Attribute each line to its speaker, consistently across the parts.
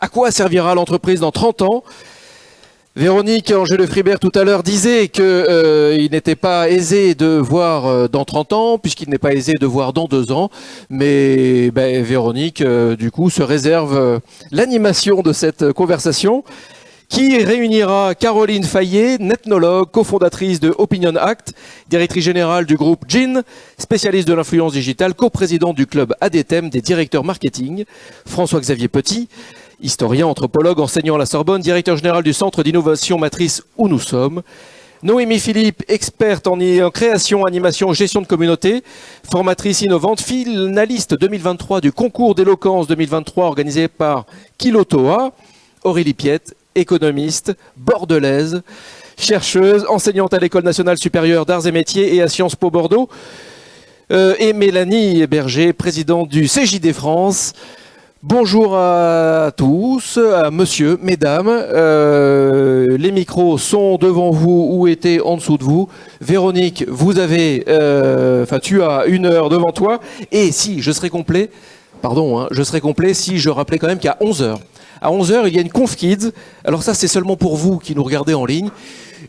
Speaker 1: À quoi servira l'entreprise dans 30 ans? Véronique Angèle-Fribert tout à l'heure disait qu'il n'était pas aisé de voir dans 30 ans, puisqu'il n'est pas aisé de voir dans 2 ans. Mais Véronique, du coup, se réserve l'animation de cette conversation qui réunira Caroline Fayet, ethnologue, cofondatrice de Opinion Act, directrice générale du groupe GIN, spécialiste de l'influence digitale, coprésidente du club ADTEM des directeurs marketing, François-Xavier Petit, historien, anthropologue, enseignant à la Sorbonne, directeur général du Centre d'innovation matrice où nous sommes. Noémie Philippe, experte en création, animation, gestion de communauté, formatrice innovante, finaliste 2023 du concours d'éloquence 2023 organisé par Kilotoa. Aurélie Piette, économiste, bordelaise, chercheuse, enseignante à l'École nationale supérieure d'arts et métiers et à Sciences Po Bordeaux. Et Mélanie Berger, présidente du CJD France. Bonjour à tous, à monsieur, mesdames. Les micros sont devant vous ou étaient en dessous de vous. Véronique, vous avez, tu as 1 heure devant toi. Et si je serais complet, je serais complet si je rappelais quand même qu'à 11h. À 11h, il y a une Conf Kids. Alors ça, c'est seulement pour vous qui nous regardez en ligne.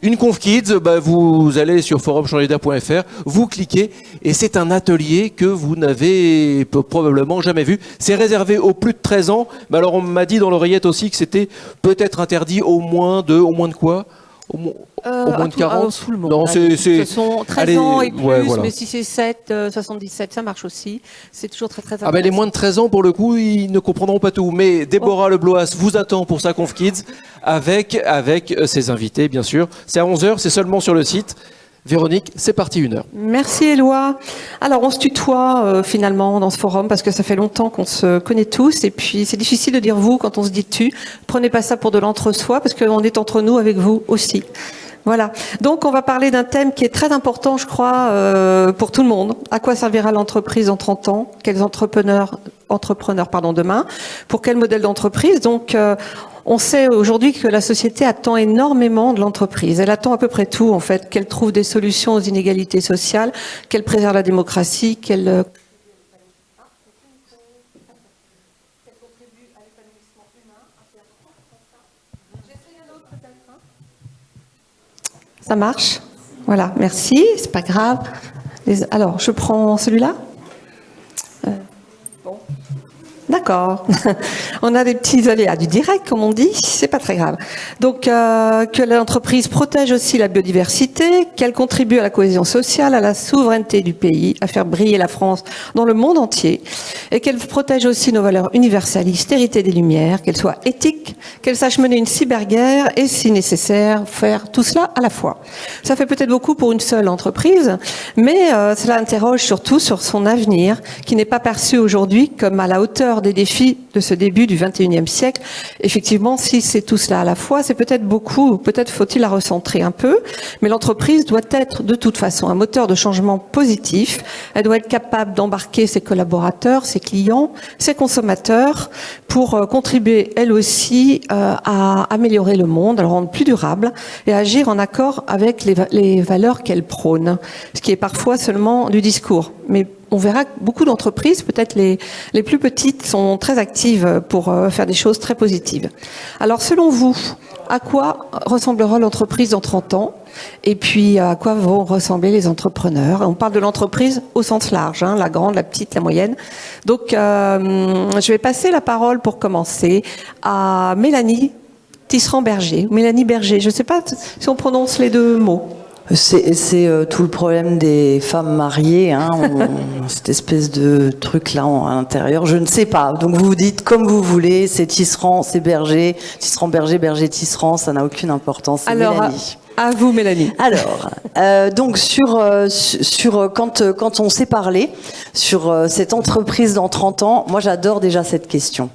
Speaker 1: Une Conf Kids, vous allez sur forumchanger-d'air.fr, vous cliquez et c'est un atelier que vous n'avez probablement jamais vu. C'est réservé aux plus de 13 ans. Mais alors on m'a dit dans l'oreillette aussi que c'était peut-être interdit au moins de quoi ? Au moins de 40
Speaker 2: tout le monde.
Speaker 1: Non,
Speaker 2: Ce sont 13 ans et plus,
Speaker 1: voilà.
Speaker 2: mais si c'est 77, ça marche aussi. C'est toujours très très
Speaker 1: les moins de 13 ans, pour le coup, ils ne comprendront pas tout. Mais Déborah Lebloas vous attend pour sa Conf Kids avec ses invités, bien sûr. C'est à 11h, c'est seulement sur le site. Véronique, c'est parti 1 heure.
Speaker 2: Merci Éloi. Alors on se tutoie finalement dans ce forum parce que ça fait longtemps qu'on se connaît tous et puis c'est difficile de dire vous quand on se dit tu. Prenez pas ça pour de l'entre-soi parce qu'on est entre nous avec vous aussi. Voilà. Donc on va parler d'un thème qui est très important, je crois, pour tout le monde. À quoi servira l'entreprise en 30 ans? Quels entrepreneurs demain? Pour quel modèle d'entreprise? Donc on sait aujourd'hui que la société attend énormément de l'entreprise. Elle attend à peu près tout, en fait, qu'elle trouve des solutions aux inégalités sociales, qu'elle préserve la démocratie, qu'elle contribue à l'épanouissement humain. J'essaie un autre peut-être. Ça marche? Voilà, merci, c'est pas grave. Alors, je prends celui-là. Bon. D'accord. On a des petits aléas du direct, comme on dit, c'est pas très grave. Donc, que l'entreprise protège aussi la biodiversité, qu'elle contribue à la cohésion sociale, à la souveraineté du pays, à faire briller la France dans le monde entier, et qu'elle protège aussi nos valeurs universalistes, hérité des Lumières, qu'elle soit éthique, qu'elle sache mener une cyberguerre et, si nécessaire, faire tout cela à la fois. Ça fait peut-être beaucoup pour une seule entreprise, mais cela interroge surtout sur son avenir, qui n'est pas perçu aujourd'hui comme à la hauteur des défis de ce début du XXIe siècle. Effectivement, si c'est tout cela à la fois, c'est peut-être beaucoup, peut-être faut-il la recentrer un peu, mais l'entreprise doit être de toute façon un moteur de changement positif. Elle doit être capable d'embarquer ses collaborateurs, ses clients, ses consommateurs pour contribuer, elle aussi, à améliorer le monde, à le rendre plus durable et à agir en accord avec les valeurs qu'elle prône, ce qui est parfois seulement du discours. Mais on verra que beaucoup d'entreprises, peut-être les plus petites, sont très actives pour faire des choses très positives. Alors, selon vous, à quoi ressemblera l'entreprise dans 30 ans? Et puis, à quoi vont ressembler les entrepreneurs? On parle de l'entreprise au sens large, hein, la grande, la petite, la moyenne. Donc, je vais passer la parole pour commencer à Mélanie Tisserand-Berger. Mélanie Berger, je ne sais pas si on prononce les deux mots.
Speaker 3: C'est tout le problème des femmes mariées, hein, cette espèce de truc là à l'intérieur. Je ne sais pas. Donc vous dites comme vous voulez. C'est Tisserand, c'est Berger, Tisserand-Berger, Berger-Tisserand. Ça n'a aucune importance.
Speaker 2: Alors,
Speaker 3: Mélanie.
Speaker 2: À vous, Mélanie.
Speaker 3: Alors, donc quand on s'est parlé sur cette entreprise dans 30 ans, moi j'adore déjà cette question.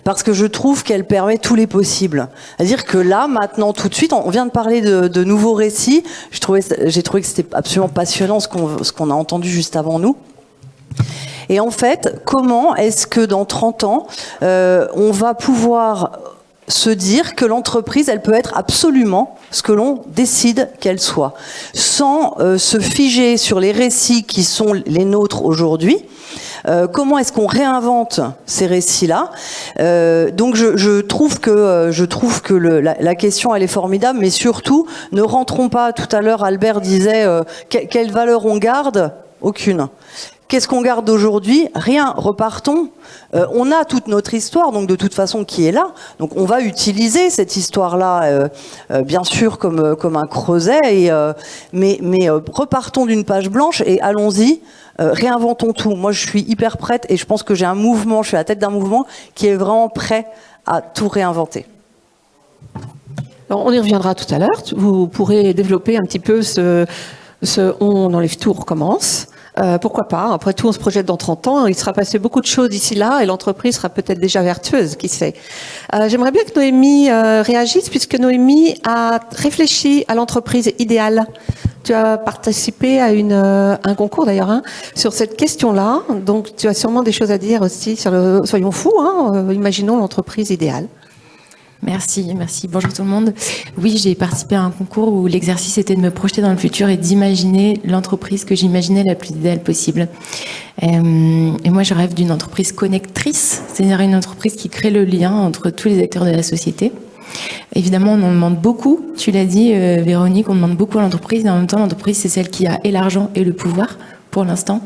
Speaker 3: Parce que je trouve qu'elle permet tous les possibles. C'est-à-dire que là, maintenant, tout de suite, on vient de parler de nouveaux récits. J'ai trouvé que c'était absolument passionnant ce qu'on a entendu juste avant nous. Et en fait, comment est-ce que dans 30 ans, on va pouvoir se dire que l'entreprise, elle peut être absolument ce que l'on décide qu'elle soit, sans se figer sur les récits qui sont les nôtres aujourd'hui, Comment est-ce qu'on réinvente ces récits-là? Donc je trouve que la question elle est formidable, mais surtout ne rentrons pas. Tout à l'heure, Albert disait quelle valeur on garde? Aucune. Qu'est-ce qu'on garde d'aujourd'hui? Rien. Repartons. On a toute notre histoire, donc de toute façon, qui est là. Donc on va utiliser cette histoire-là, bien sûr, comme un creuset. Mais repartons d'une page blanche et allons-y. Réinventons tout. Moi, je suis hyper prête et je pense que j'ai un mouvement, je suis à la tête d'un mouvement qui est vraiment prêt à tout réinventer.
Speaker 2: Alors, on y reviendra tout à l'heure. Vous pourrez développer un petit peu ce on enlève tout, on recommence. Pourquoi pas? Après tout, on se projette dans 30 ans. Il sera passé beaucoup de choses d'ici là et l'entreprise sera peut-être déjà vertueuse, qui sait. J'aimerais bien que Noémie réagisse, puisque Noémie a réfléchi à l'entreprise idéale. Tu as participé à un concours d'ailleurs sur cette question-là. Donc, tu as sûrement des choses à dire aussi sur soyons fous, imaginons l'entreprise idéale.
Speaker 4: Merci. Bonjour tout le monde. Oui, j'ai participé à un concours où l'exercice était de me projeter dans le futur et d'imaginer l'entreprise que j'imaginais la plus idéale possible. Et moi, je rêve d'une entreprise connectrice, c'est-à-dire une entreprise qui crée le lien entre tous les acteurs de la société. Évidemment, on en demande beaucoup. Tu l'as dit, Véronique, on demande beaucoup à l'entreprise. Et en même temps, l'entreprise, c'est celle qui a et l'argent et le pouvoir pour l'instant.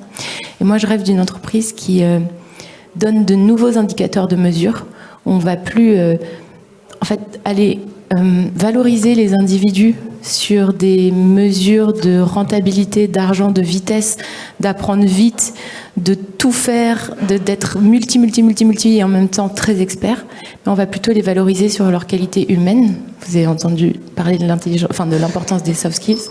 Speaker 4: Et moi, je rêve d'une entreprise qui donne de nouveaux indicateurs de mesure. On va plus... aller valoriser les individus sur des mesures de rentabilité, d'argent, de vitesse, d'apprendre vite, de tout faire, d'être multi et en même temps très expert. Mais on va plutôt les valoriser sur leur qualité humaine. Vous avez entendu parler de l'importance des soft skills,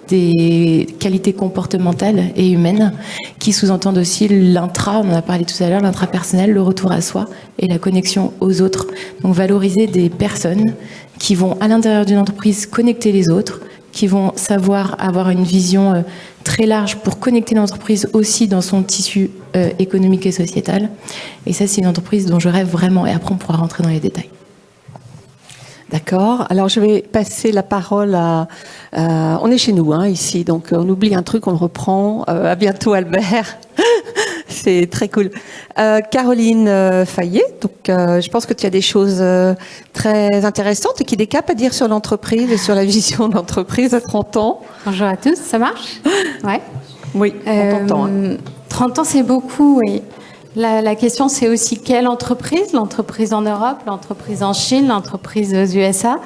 Speaker 4: des qualités comportementales et humaines, qui sous-entendent aussi l'intra, on en a parlé tout à l'heure, l'intrapersonnel, le retour à soi et la connexion aux autres. Donc valoriser des personnes qui vont à l'intérieur d'une entreprise connecter les autres, qui vont savoir avoir une vision très large pour connecter l'entreprise aussi dans son tissu économique et sociétal. Et ça, c'est une entreprise dont je rêve vraiment, et après on pourra rentrer dans les détails.
Speaker 2: D'accord. Alors, je vais passer la parole à... on est chez nous, ici, donc on oublie un truc, on le reprend. À bientôt, Albert. C'est très cool. Caroline Fayet, donc je pense que tu as des choses très intéressantes et qui décapent à dire sur l'entreprise et sur la vision de l'entreprise à 30 ans.
Speaker 5: Bonjour à tous, ça marche? Ouais.
Speaker 2: Oui, on t'entend.
Speaker 5: 30 ans, c'est beaucoup, oui. La question, c'est aussi quelle entreprise? L'entreprise en Europe, l'entreprise en Chine, l'entreprise aux USA.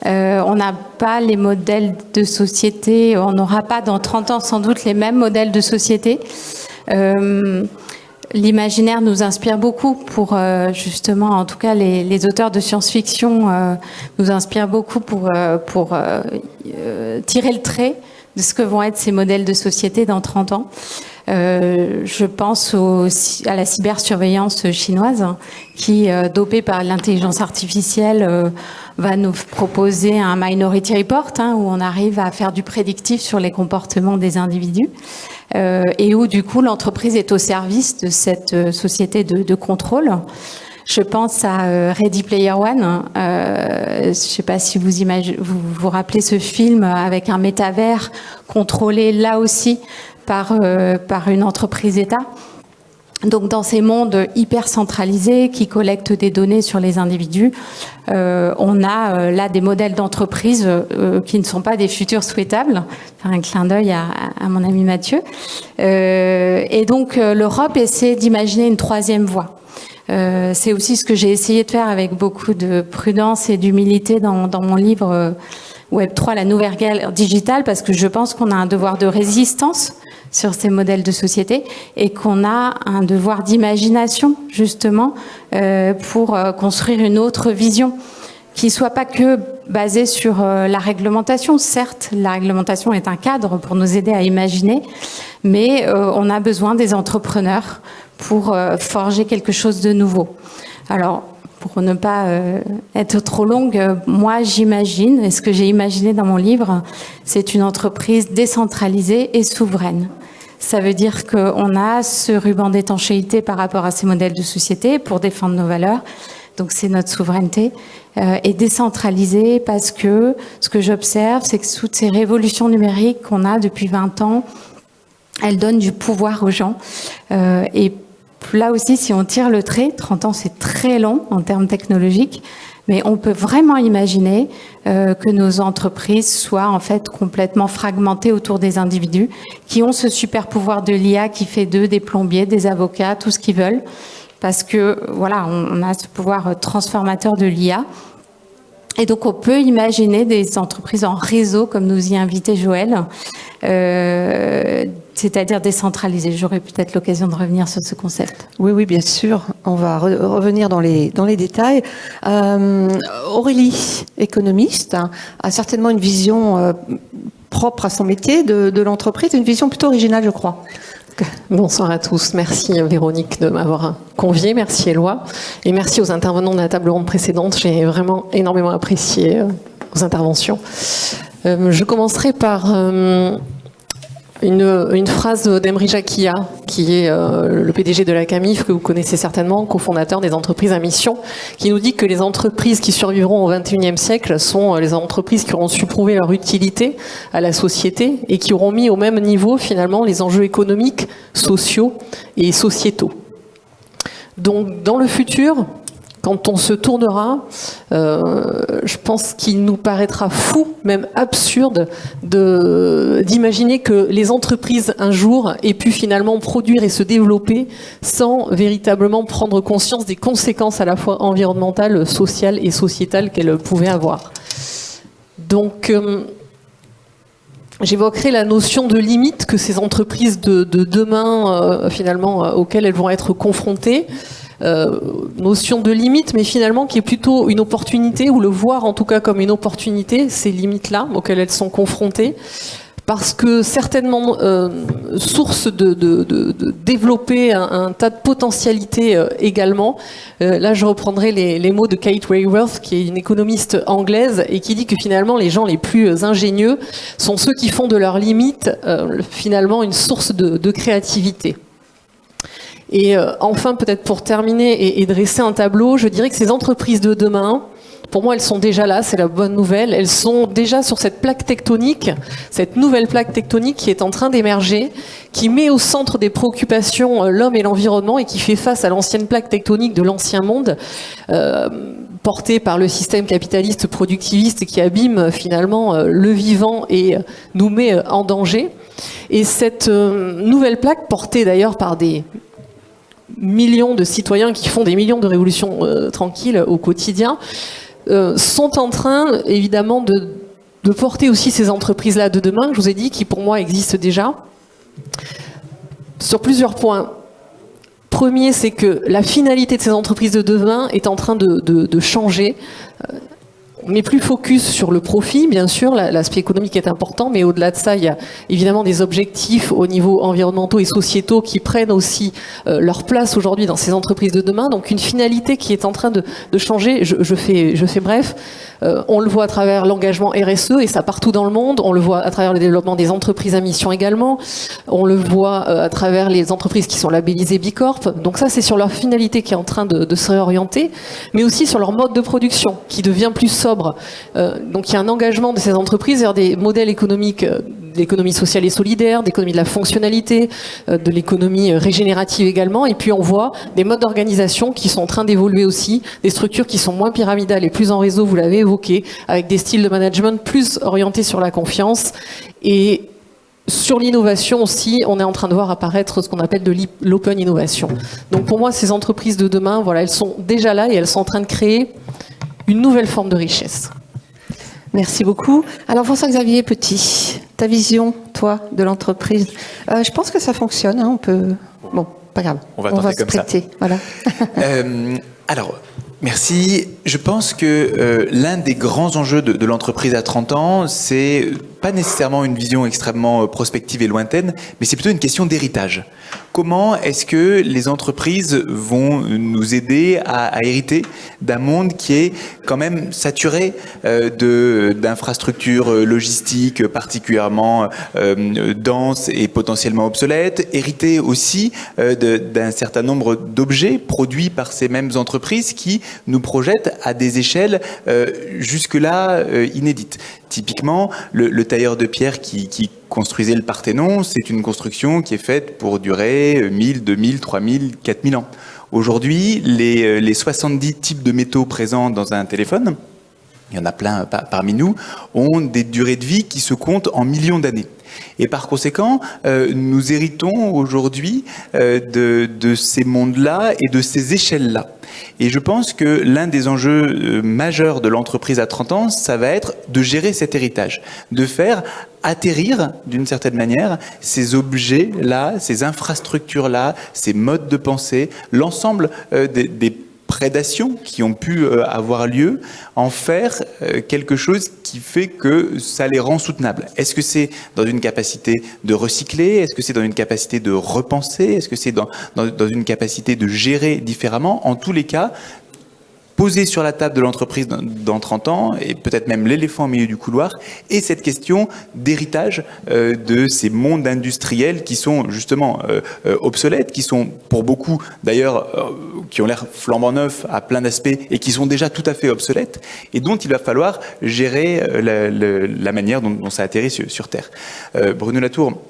Speaker 5: On n'a pas les modèles de société, on n'aura pas dans 30 ans sans doute les mêmes modèles de société. L'imaginaire nous inspire beaucoup pour justement, en tout cas les auteurs de science-fiction nous inspirent beaucoup pour tirer le trait de ce que vont être ces modèles de société dans 30 ans. Je pense à la cybersurveillance chinoise qui, dopée par l'intelligence artificielle, va nous proposer un Minority Report où on arrive à faire du prédictif sur les comportements des individus et où du coup l'entreprise est au service de cette société de contrôle. Je pense à Ready Player One. Je ne sais pas si vous rappelez ce film avec un métavers contrôlé là aussi par une entreprise État. Donc dans ces mondes hyper centralisés qui collectent des données sur les individus, on a là des modèles d'entreprise qui ne sont pas des futurs souhaitables. Enfin, un clin d'œil à mon ami Mathieu. Et donc l'Europe essaie d'imaginer une troisième voie. C'est aussi ce que j'ai essayé de faire avec beaucoup de prudence et d'humilité dans mon livre Web3, la nouvelle guerre digitale, parce que je pense qu'on a un devoir de résistance sur ces modèles de société et qu'on a un devoir d'imagination justement pour construire une autre vision qui soit pas que basée sur la réglementation. Certes, la réglementation est un cadre pour nous aider à imaginer, mais on a besoin des entrepreneurs pour forger quelque chose de nouveau. Alors, pour ne pas être trop longue, moi j'imagine, et ce que j'ai imaginé dans mon livre, c'est une entreprise décentralisée et souveraine. Ça veut dire qu'on a ce ruban d'étanchéité par rapport à ces modèles de société pour défendre nos valeurs. Donc c'est notre souveraineté. Et décentralisée parce que ce que j'observe, c'est que toutes ces révolutions numériques qu'on a depuis 20 ans, elles donnent du pouvoir aux gens. Et là aussi, si on tire le trait, 30 ans, c'est très long en termes technologiques, mais on peut vraiment imaginer que nos entreprises soient en fait complètement fragmentées autour des individus qui ont ce super pouvoir de l'IA qui fait d'eux des plombiers, des avocats, tout ce qu'ils veulent, parce que voilà, on a ce pouvoir transformateur de l'IA. Et donc, on peut imaginer des entreprises en réseau, comme nous y invitait Joël, c'est-à-dire décentralisées. J'aurai peut-être l'occasion de revenir sur ce concept.
Speaker 2: Oui, oui, bien sûr. On va revenir dans les détails. Aurélie, économiste, a certainement une vision propre à son métier de l'entreprise, une vision plutôt originale, je crois.
Speaker 6: Bonsoir à tous. Merci Véronique de m'avoir conviée. Merci Éloi. Et merci aux intervenants de la table ronde précédente. J'ai vraiment énormément apprécié vos interventions. Je commencerai par une phrase d'Emri Jacquia, qui est le PDG de la CAMIF, que vous connaissez certainement, cofondateur des entreprises à mission, qui nous dit que les entreprises qui survivront au XXIe siècle sont les entreprises qui auront su prouver leur utilité à la société et qui auront mis au même niveau, finalement, les enjeux économiques, sociaux et sociétaux. Donc, dans le futur, quand on se tournera, je pense qu'il nous paraîtra fou, même absurde, d'imaginer que les entreprises, un jour, aient pu finalement produire et se développer sans véritablement prendre conscience des conséquences à la fois environnementales, sociales et sociétales qu'elles pouvaient avoir. Donc, j'évoquerai la notion de limite que ces entreprises de demain, finalement, auxquelles elles vont être confrontées. Notion de limite, mais finalement qui est plutôt une opportunité, ou le voir en tout cas comme une opportunité, ces limites-là auxquelles elles sont confrontées, parce que certainement source de développer un tas de potentialités également. Là, je reprendrai les mots de Kate Raworth, qui est une économiste anglaise, et qui dit que finalement les gens les plus ingénieux sont ceux qui font de leurs limites finalement une source de créativité. Et enfin, peut-être pour terminer et dresser un tableau, je dirais que ces entreprises de demain, pour moi, elles sont déjà là, c'est la bonne nouvelle. Elles sont déjà sur cette plaque tectonique, cette nouvelle plaque tectonique qui est en train d'émerger, qui met au centre des préoccupations l'homme et l'environnement et qui fait face à l'ancienne plaque tectonique de l'ancien monde, portée par le système capitaliste productiviste qui abîme finalement le vivant et nous met en danger. Et cette nouvelle plaque, portée d'ailleurs par des millions de citoyens qui font des millions de révolutions tranquilles au quotidien, sont en train évidemment de porter aussi ces entreprises-là de demain, je vous ai dit, qui pour moi existent déjà, sur plusieurs points. Premier, c'est que la finalité de ces entreprises de demain est en train de changer. On n'est plus focus sur le profit, bien sûr, l'aspect économique est important, mais au-delà de ça, il y a évidemment des objectifs au niveau environnementaux et sociétaux qui prennent aussi leur place aujourd'hui dans ces entreprises de demain. Donc une finalité qui est en train de changer, je fais bref. On le voit à travers l'engagement RSE, et ça partout dans le monde. On le voit à travers le développement des entreprises à mission également. On le voit à travers les entreprises qui sont labellisées B Corp. Donc ça, c'est sur leur finalité qui est en train de se réorienter, mais aussi sur leur mode de production qui devient plus sobre. Donc il y a un engagement de ces entreprises vers des modèles économiques, d'économie sociale et solidaire, d'économie de la fonctionnalité, de l'économie régénérative également. Et puis on voit des modes d'organisation qui sont en train d'évoluer aussi, des structures qui sont moins pyramidales et plus en réseau, vous l'avez évoqué, avec des styles de management plus orientés sur la confiance. Et sur l'innovation aussi, on est en train de voir apparaître ce qu'on appelle de l'open innovation. Donc pour moi, ces entreprises de demain, voilà, elles sont déjà là et elles sont en train de créer une nouvelle forme de richesse.
Speaker 2: Merci beaucoup. Alors François-Xavier Petit, ta vision, toi, de l'entreprise. Je pense que ça fonctionne, hein, on peut... Bon, pas grave.
Speaker 7: On va
Speaker 2: se
Speaker 7: comme
Speaker 2: prêter. Ça. Voilà.
Speaker 7: Alors, merci. Je pense que l'un des grands enjeux de l'entreprise à 30 ans, c'est pas nécessairement une vision extrêmement prospective et lointaine, mais c'est plutôt une question d'héritage. Comment est-ce que les entreprises vont nous aider à hériter d'un monde qui est quand même saturé d'infrastructures logistiques particulièrement denses et potentiellement obsolètes, hérité aussi d'un certain nombre d'objets produits par ces mêmes entreprises qui nous projettent à des échelles jusque-là inédites. Typiquement, le tailleurs de pierre qui construisaient le Parthénon, c'est une construction qui est faite pour durer 1000, 2000, 3000, 4000 ans. Aujourd'hui, les 70 types de métaux présents dans un téléphone, il y en a plein parmi nous, ont des durées de vie qui se comptent en millions d'années. Et par conséquent, nous héritons aujourd'hui de ces mondes-là et de ces échelles-là. Et je pense que l'un des enjeux majeurs de l'entreprise à 30 ans, ça va être de gérer cet héritage, de faire atterrir, d'une certaine manière, ces objets-là, ces infrastructures-là, ces modes de pensée, l'ensemble des prédations qui ont pu avoir lieu, en faire quelque chose qui fait que ça les rend soutenables. Est-ce que c'est dans une capacité de recycler? Est-ce que c'est dans une capacité de repenser? Est-ce que c'est dans une capacité de gérer différemment? En tous les cas, poser sur la table de l'entreprise dans 30 ans, et peut-être même l'éléphant au milieu du couloir, et cette question d'héritage de ces mondes industriels qui sont justement obsolètes, qui sont pour beaucoup d'ailleurs, qui ont l'air flambant neufs à plein d'aspects, et qui sont déjà tout à fait obsolètes, et dont il va falloir gérer la manière dont ça atterrit sur Terre. Bruno Latour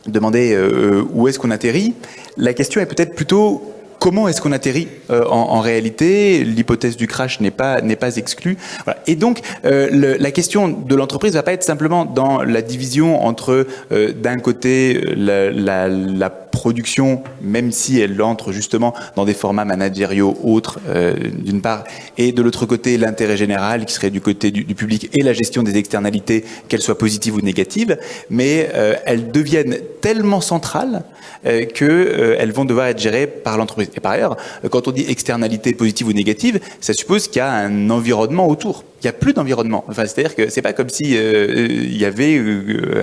Speaker 7: demandait où est-ce qu'on atterrit. La question est peut-être plutôt comment est-ce qu'on atterrit en réalité? L'hypothèse du crash n'est pas exclue. Voilà. Et donc, la question de l'entreprise ne va pas être simplement dans la division entre, d'un côté, la production, même si elle entre justement dans des formats managériaux autres, d'une part, et de l'autre côté, l'intérêt général, qui serait du côté du public, et la gestion des externalités, qu'elles soient positives ou négatives, mais elles deviennent tellement centrales qu'elles vont devoir être gérées par l'entreprise. Et par ailleurs, quand on dit externalité positive ou négative, ça suppose qu'il y a un environnement autour. Il n'y a plus d'environnement. Enfin, c'est-à-dire que c'est pas comme si il y avait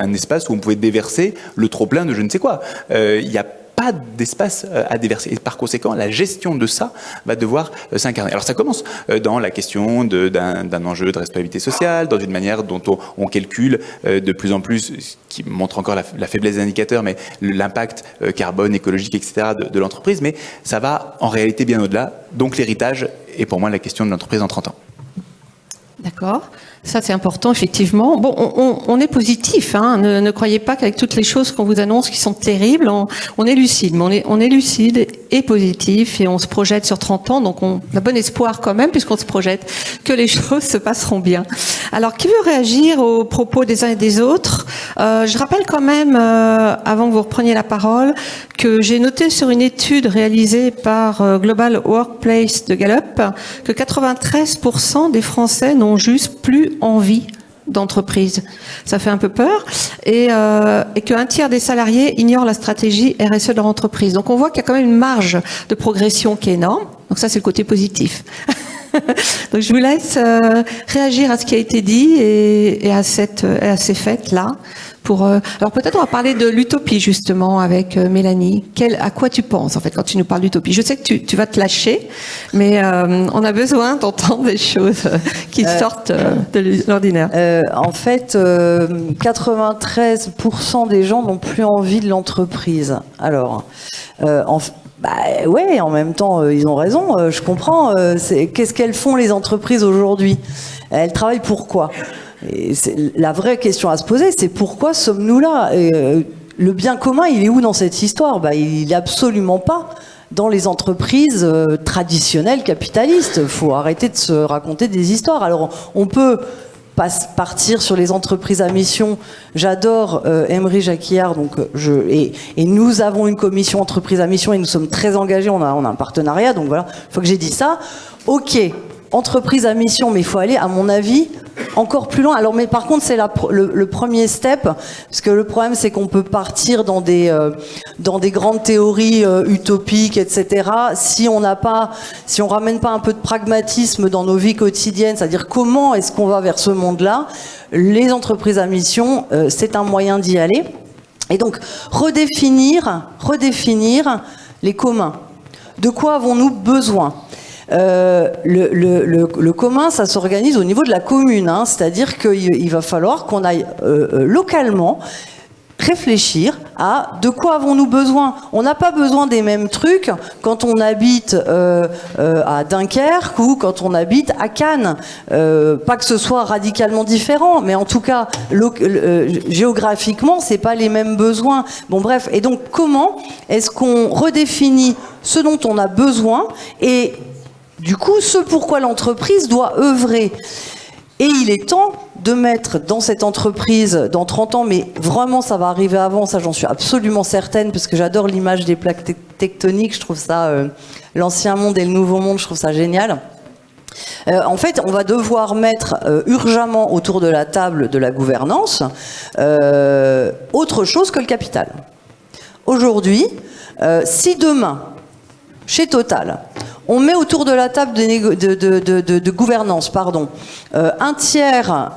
Speaker 7: un espace où on pouvait déverser le trop-plein de je ne sais quoi. Il n'y a pas d'espace à déverser. Et par conséquent, la gestion de ça va devoir s'incarner. Alors ça commence dans la question d'un enjeu de responsabilité sociale, dans une manière dont on calcule de plus en plus, ce qui montre encore la faiblesse des indicateurs, mais l'impact carbone, écologique, etc. de l'entreprise. Mais ça va en réalité bien au-delà. Donc l'héritage est pour moi la question de l'entreprise en 30 ans.
Speaker 2: D'accord. Ça, c'est important, effectivement. Bon, on est positif, hein. Ne croyez pas qu'avec toutes les choses qu'on vous annonce qui sont terribles, on est lucide. Mais on est lucide et positif et on se projette sur 30 ans. Donc, on a bon espoir quand même, puisqu'on se projette, que les choses se passeront bien. Alors, qui veut réagir aux propos des uns et des autres? Je rappelle quand même, avant que vous repreniez la parole, que j'ai noté sur une étude réalisée par Global Workplace de Gallup que 93% des Français n'ont juste plus envie d'entreprise. Ça fait un peu peur. Et qu'un tiers des salariés ignorent la stratégie RSE de leur entreprise. Donc on voit qu'il y a quand même une marge de progression qui est énorme. Donc ça, c'est le côté positif. Donc je vous laisse réagir à ce qui a été dit et à ces fêtes-là. Alors peut-être on va parler de l'utopie justement avec Mélanie. À quoi tu penses en fait quand tu nous parles d'utopie? Je sais que tu vas te lâcher, mais on a besoin d'entendre des choses qui sortent de l'ordinaire.
Speaker 3: En fait, 93% des gens n'ont plus envie de l'entreprise. Alors, ouais, en même temps, ils ont raison. Je comprends. Qu'est-ce qu'elles font les entreprises aujourd'hui? Elles travaillent pour quoi? Et la vraie question à se poser, c'est pourquoi sommes-nous là? Le bien commun, il est où dans cette histoire? Il n'est absolument pas dans les entreprises traditionnelles capitalistes. Il faut arrêter de se raconter des histoires. Alors, on peut partir sur les entreprises à mission. J'adore Emery Jacquiard, donc et nous avons une commission entreprise à mission et nous sommes très engagés. On a un partenariat, donc voilà. Une fois que j'ai dit ça, ok, entreprise à mission, mais il faut aller, à mon avis, encore plus loin. Alors, mais par contre, c'est le premier step, parce que le problème, c'est qu'on peut partir dans des grandes théories utopiques, etc. Si on ramène pas un peu de pragmatisme dans nos vies quotidiennes, c'est-à-dire comment est-ce qu'on va vers ce monde-là, les entreprises à mission, c'est un moyen d'y aller. Et donc, redéfinir les communs. De quoi avons-nous besoin? Le commun, ça s'organise au niveau de la commune, hein, c'est-à-dire qu'il va falloir qu'on aille localement réfléchir à de quoi avons-nous besoin. On n'a pas besoin des mêmes trucs quand on habite à Dunkerque ou quand on habite à Cannes. Pas que ce soit radicalement différent, mais en tout cas, géographiquement, c'est pas les mêmes besoins. Bon, bref. Et donc, comment est-ce qu'on redéfinit ce dont on a besoin et, du coup, ce pourquoi l'entreprise doit œuvrer? Et il est temps de mettre dans cette entreprise, dans 30 ans, mais vraiment ça va arriver avant, ça j'en suis absolument certaine, parce que j'adore l'image des plaques tectoniques, je trouve ça, l'ancien monde et le nouveau monde, je trouve ça génial. En fait, on va devoir mettre urgemment autour de la table de la gouvernance autre chose que le capital. Aujourd'hui, si demain, chez Total, on met autour de la table de gouvernance, un tiers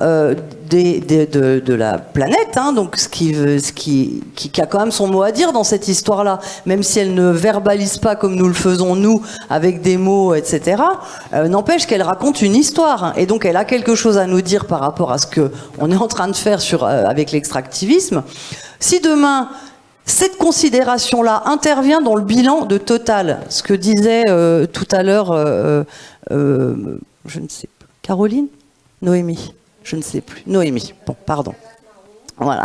Speaker 3: de la planète, hein, donc ce qui a quand même son mot à dire dans cette histoire-là, même si elle ne verbalise pas comme nous le faisons nous, avec des mots, etc. N'empêche qu'elle raconte une histoire, hein, et donc elle a quelque chose à nous dire par rapport à ce que on est en train de faire avec l'extractivisme. Si demain cette considération-là intervient dans le bilan de Total. Ce que disait tout à l'heure, je ne sais plus, Caroline ? Noémie ? Je ne sais plus. Noémie. Bon, pardon. Voilà.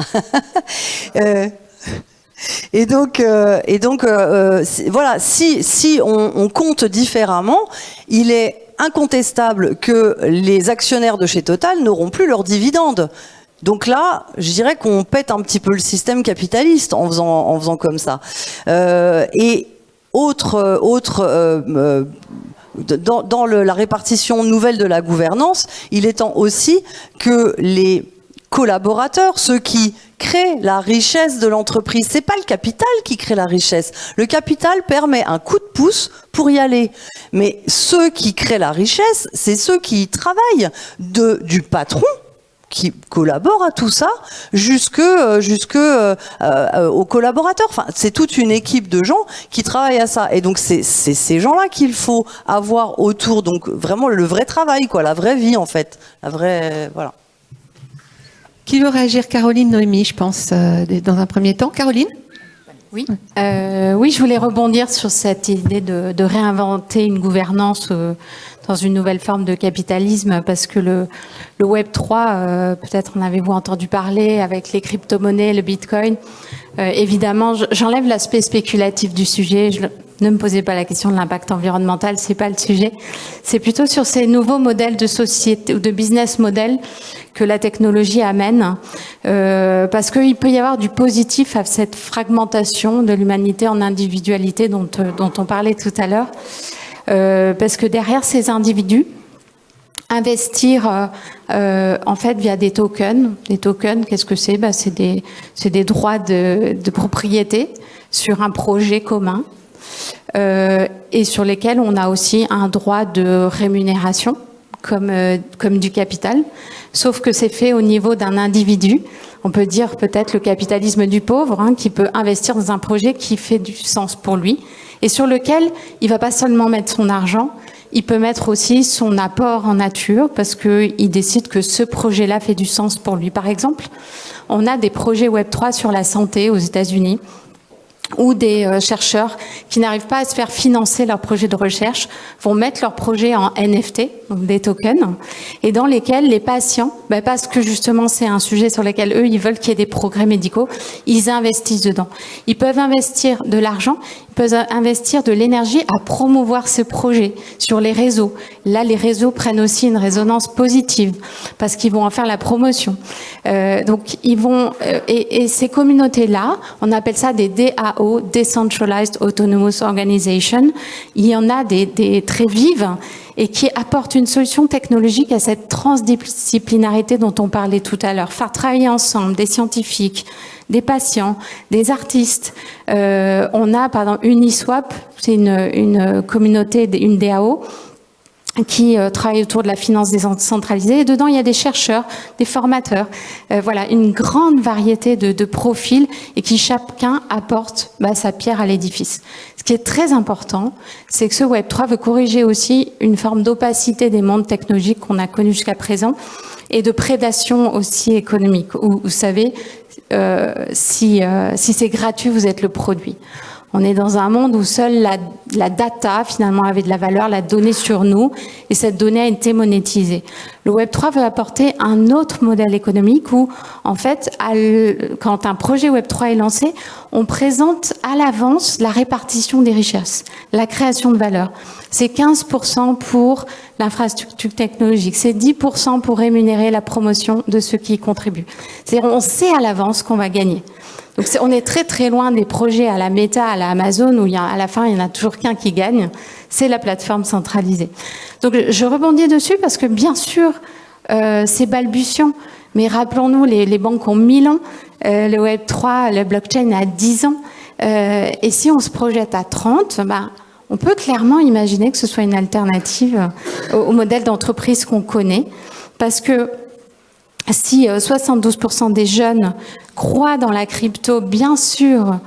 Speaker 3: Et donc, voilà, si on compte différemment, il est incontestable que les actionnaires de chez Total n'auront plus leurs dividendes. Donc là, je dirais qu'on pète un petit peu le système capitaliste en faisant comme ça. Et dans la répartition nouvelle de la gouvernance, il est temps aussi que les collaborateurs, ceux qui créent la richesse de l'entreprise, c'est pas le capital qui crée la richesse. Le capital permet un coup de pouce pour y aller. Mais ceux qui créent la richesse, c'est ceux qui travaillent du patron, qui collaborent à tout ça, aux collaborateurs. Enfin, c'est toute une équipe de gens qui travaillent à ça. Et donc, c'est ces gens-là qu'il faut avoir autour. Donc, vraiment, le vrai travail, quoi, la vraie vie, en fait. La vraie... voilà.
Speaker 2: Qui veut réagir? Caroline, Noémie, je pense, dans un premier temps. Caroline?
Speaker 5: Oui. Oui, je voulais rebondir sur cette idée de réinventer une gouvernance dans une nouvelle forme de capitalisme, parce que le Web 3, peut-être en avez-vous entendu parler, avec les crypto-monnaies, le Bitcoin. Évidemment, j'enlève l'aspect spéculatif du sujet. Ne me posez pas la question de l'impact environnemental, c'est pas le sujet. C'est plutôt sur ces nouveaux modèles de société ou de business model que la technologie amène, parce qu'il peut y avoir du positif à cette fragmentation de l'humanité en individualité dont on parlait tout à l'heure, parce que derrière ces individus, investir en fait via des tokens. Des tokens, qu'est-ce que c'est? C'est des droits de propriété sur un projet commun. Et sur lesquels on a aussi un droit de rémunération comme du capital, sauf que c'est fait au niveau d'un individu. On peut dire peut-être le capitalisme du pauvre, hein, qui peut investir dans un projet qui fait du sens pour lui et sur lequel il va pas seulement mettre son argent, il peut mettre aussi son apport en nature parce qu'il décide que ce projet-là fait du sens pour lui. Par exemple, on a des projets Web3 sur la santé aux États-Unis, où des chercheurs qui n'arrivent pas à se faire financer leur projet de recherche vont mettre leur projet en NFT, donc des tokens, et dans lesquels les patients, parce que justement c'est un sujet sur lequel eux, ils veulent qu'il y ait des progrès médicaux, ils investissent dedans. Ils peuvent investir de l'argent, ils peuvent investir de l'énergie à promouvoir ce projet sur les réseaux. Là, les réseaux prennent aussi une résonance positive parce qu'ils vont en faire la promotion. Donc, ils vont et ces communautés-là, on appelle ça des DAO, Decentralized Autonomous Organization. Il y en a des très vives et qui apportent une solution technologique à cette transdisciplinarité dont on parlait tout à l'heure. Faire travailler ensemble des scientifiques, des patients, des artistes. On a, par exemple, Uniswap, c'est une communauté, une DAO, qui travaille autour de la finance décentralisée. Et dedans, il y a des chercheurs, des formateurs, voilà, une grande variété de profils et qui chacun apporte sa pierre à l'édifice. Ce qui est très important, c'est que ce Web3 veut corriger aussi une forme d'opacité des mondes technologiques qu'on a connus jusqu'à présent et de prédation aussi économique, où vous savez, si c'est gratuit, vous êtes le produit. On est dans un monde où seule la data, finalement, avait de la valeur, la donnée sur nous, et cette donnée a été monétisée. Le Web3 veut apporter un autre modèle économique où, en fait, quand un projet Web3 est lancé, on présente à l'avance la répartition des richesses, la création de valeur. C'est 15% pour l'infrastructure technologique, c'est 10% pour rémunérer la promotion de ceux qui y contribuent. C'est-à-dire, on sait à l'avance qu'on va gagner. Donc on est très très loin des projets à la Meta, à la Amazon, où à la fin il n'y en a toujours qu'un qui gagne. C'est la plateforme centralisée. Donc je rebondis dessus parce que bien sûr c'est balbutiant, mais rappelons-nous les banques ont 1000 ans, le Web3, le blockchain a 10 ans, et si on se projette à 30, on peut clairement imaginer que ce soit une alternative au modèle d'entreprise qu'on connaît, parce que si 72% des jeunes croient dans la crypto, bien sûr,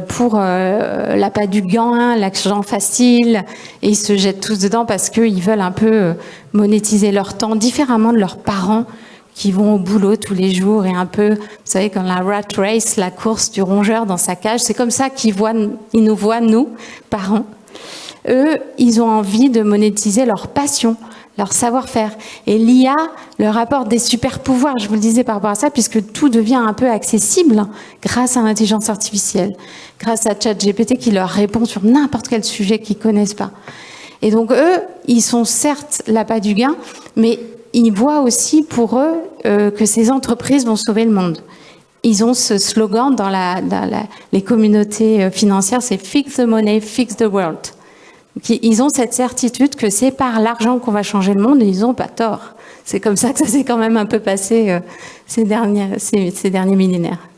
Speaker 5: pour l'appât du gain, l'argent facile, et ils se jettent tous dedans parce qu'ils veulent un peu monétiser leur temps différemment de leurs parents qui vont au boulot tous les jours et un peu, vous savez, comme la rat race, la course du rongeur dans sa cage, c'est comme ça qu'ils nous voient, nous, parents. Eux, ils ont envie de monétiser leur passion, leur savoir-faire. Et l'IA leur apporte des super pouvoirs, je vous le disais par rapport à ça, puisque tout devient un peu accessible grâce à l'intelligence artificielle, grâce à ChatGPT qui leur répond sur n'importe quel sujet qu'ils connaissent pas. Et donc eux, ils sont certes l'appât du gain, mais ils voient aussi pour eux que ces entreprises vont sauver le monde. Ils ont ce slogan dans les communautés financières, c'est « Fix the money, fix the world ». Ils ont cette certitude que c'est par l'argent qu'on va changer le monde et ils n'ont pas tort. C'est comme ça que ça s'est quand même un peu passé ces derniers millénaires.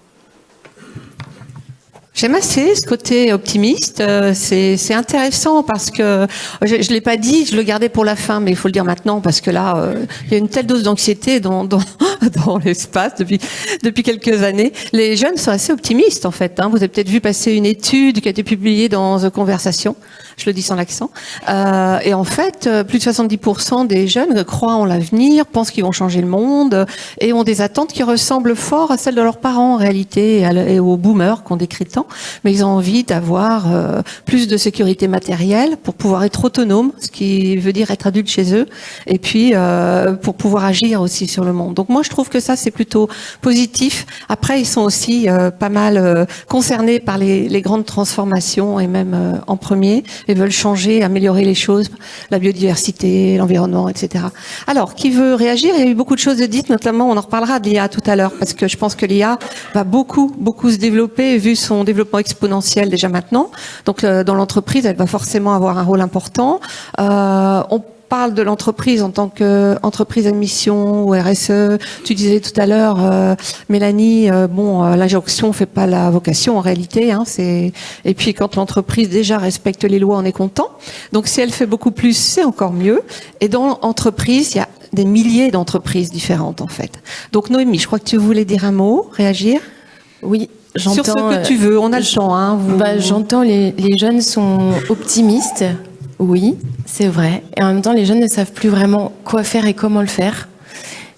Speaker 2: J'aime assez ce côté optimiste. C'est intéressant parce que je l'ai pas dit, je le gardais pour la fin, mais il faut le dire maintenant parce que là, il y a une telle dose d'anxiété dans l'espace depuis quelques années. Les jeunes sont assez optimistes en fait. Vous avez peut-être vu passer une étude qui a été publiée dans The Conversation. Je le dis sans l'accent. Et en fait, plus de 70% des jeunes croient en l'avenir, pensent qu'ils vont changer le monde et ont des attentes qui ressemblent fort à celles de leurs parents en réalité et aux boomers qu'on décrit tant. Mais ils ont envie d'avoir plus de sécurité matérielle pour pouvoir être autonomes, ce qui veut dire être adulte chez eux, et puis pour pouvoir agir aussi sur le monde. Donc moi, je trouve que ça, c'est plutôt positif. Après, ils sont aussi pas mal concernés par les grandes transformations et même en premier. Et veulent changer, améliorer les choses, la biodiversité, l'environnement, etc. Alors, qui veut réagir? Il y a eu beaucoup de choses dites, notamment, on en reparlera de l'IA tout à l'heure, parce que je pense que l'IA va beaucoup se développer, vu son développement exponentiel déjà maintenant. Donc, dans l'entreprise, elle va forcément avoir un rôle important. On parle de l'entreprise en tant qu'entreprise à mission ou RSE. Tu disais tout à l'heure, Mélanie, l'injonction fait pas la vocation en réalité. Et puis quand l'entreprise déjà respecte les lois, on est content. Donc si elle fait beaucoup plus, c'est encore mieux. Et dans l'entreprise, il y a des milliers d'entreprises différentes en fait. Donc Noémie, je crois que tu voulais dire un mot, réagir.
Speaker 4: Oui. J'entends,
Speaker 2: sur ce que tu veux, on a le temps.
Speaker 4: J'entends les jeunes sont optimistes. Oui, c'est vrai. Et en même temps, les jeunes ne savent plus vraiment quoi faire et comment le faire.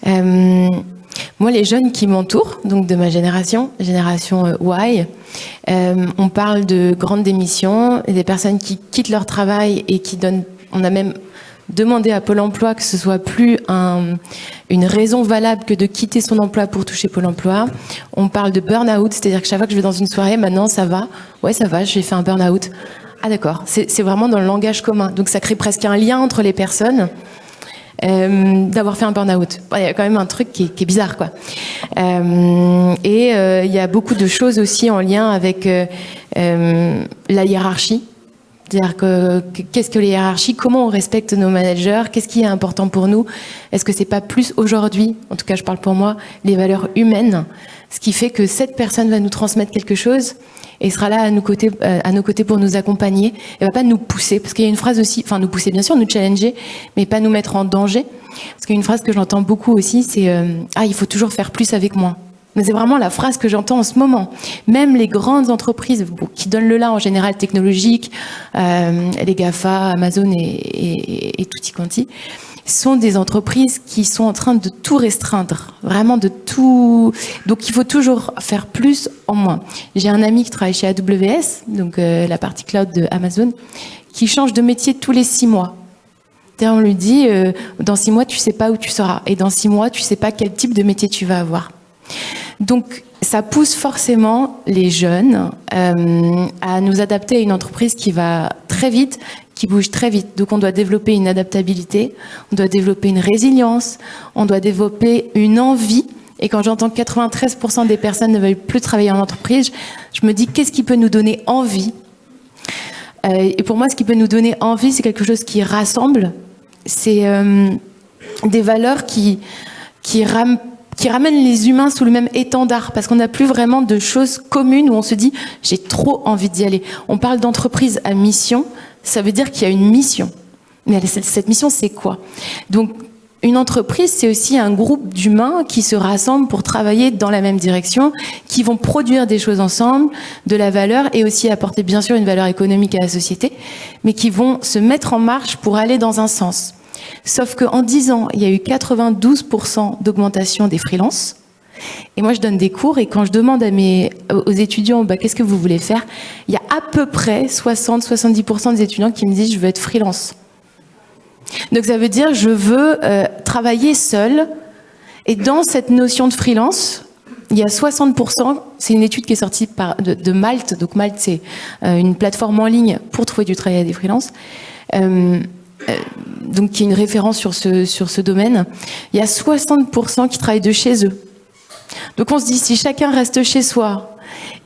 Speaker 4: Moi, les jeunes qui m'entourent, donc de ma génération Y, on parle de grandes démissions et des personnes qui quittent leur travail et qui donnent... On a même demandé à Pôle emploi que ce soit plus une raison valable que de quitter son emploi pour toucher Pôle emploi. On parle de burn-out, c'est-à-dire que chaque fois que je vais dans une soirée, maintenant, ça va. Ouais, ça va, j'ai fait un burn-out. Ah d'accord, c'est vraiment dans le langage commun. Donc ça crée presque un lien entre les personnes d'avoir fait un burn-out. Il y a quand même un truc qui est bizarre, quoi. Il y a beaucoup de choses aussi en lien avec la hiérarchie. C'est-à-dire qu'est-ce que les hiérarchies, comment on respecte nos managers, qu'est-ce qui est important pour nous? Est-ce que c'est pas plus aujourd'hui, en tout cas je parle pour moi, les valeurs humaines, ce qui fait que cette personne va nous transmettre quelque chose et sera là à nos côtés pour nous accompagner et va pas nous pousser, parce qu'il y a une phrase aussi, enfin nous pousser bien sûr, nous challenger, mais pas nous mettre en danger, parce qu'il y a une phrase que j'entends beaucoup aussi, c'est il faut toujours faire plus avec moins. Mais c'est vraiment la phrase que j'entends en ce moment. Même les grandes entreprises qui donnent le là en général technologique, les GAFA, Amazon et tutti quanti, sont des entreprises qui sont en train de tout restreindre, vraiment de tout. Donc il faut toujours faire plus en moins. J'ai un ami qui travaille chez AWS, donc la partie cloud de Amazon, qui change de métier tous les 6 mois. On lui dit, dans 6 mois, tu sais pas où tu seras. Et dans 6 mois, tu sais pas quel type de métier tu vas avoir. Donc, ça pousse forcément les jeunes à nous adapter à une entreprise qui va très vite, qui bouge très vite. Donc, on doit développer une adaptabilité, on doit développer une résilience, on doit développer une envie. Et quand j'entends que 93% des personnes ne veulent plus travailler en entreprise, je me dis, qu'est-ce qui peut nous donner envie ? Et pour moi, ce qui peut nous donner envie, c'est quelque chose qui rassemble. C'est des valeurs qui ramènent les humains sous le même étendard, parce qu'on n'a plus vraiment de choses communes où on se dit « j'ai trop envie d'y aller ». On parle d'entreprise à mission, ça veut dire qu'il y a une mission. Mais cette mission, c'est quoi ? Donc, une entreprise, c'est aussi un groupe d'humains qui se rassemblent pour travailler dans la même direction, qui vont produire des choses ensemble, de la valeur, et aussi apporter bien sûr une valeur économique à la société, mais qui vont se mettre en marche pour aller dans un sens. Sauf qu'en 10 ans, il y a eu 92% d'augmentation des freelances. Et moi, je donne des cours, et quand je demande aux étudiants, qu'est-ce que vous voulez faire ? Il y a à peu près 60-70% des étudiants qui me disent, je veux être freelance. Donc ça veut dire je veux travailler seul. Et dans cette notion de freelance, il y a 60%, c'est une étude qui est sortie de Malte. Donc Malte, c'est une plateforme en ligne pour trouver du travail à des freelances. Donc qui est une référence sur ce domaine. Il y a 60% qui travaillent de chez eux. Donc on se dit, si chacun reste chez soi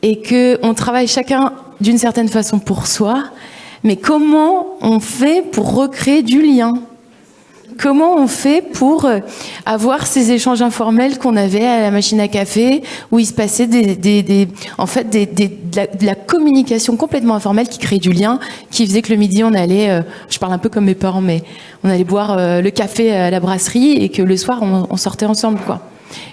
Speaker 4: et qu'on travaille chacun d'une certaine façon pour soi, mais comment on fait pour recréer du lien ? Comment on fait pour avoir ces échanges informels qu'on avait à la machine à café, où il se passait de la communication complètement informelle qui créait du lien, qui faisait que le midi on allait, je parle un peu comme mes parents, mais on allait boire le café à la brasserie et que le soir on sortait ensemble, quoi.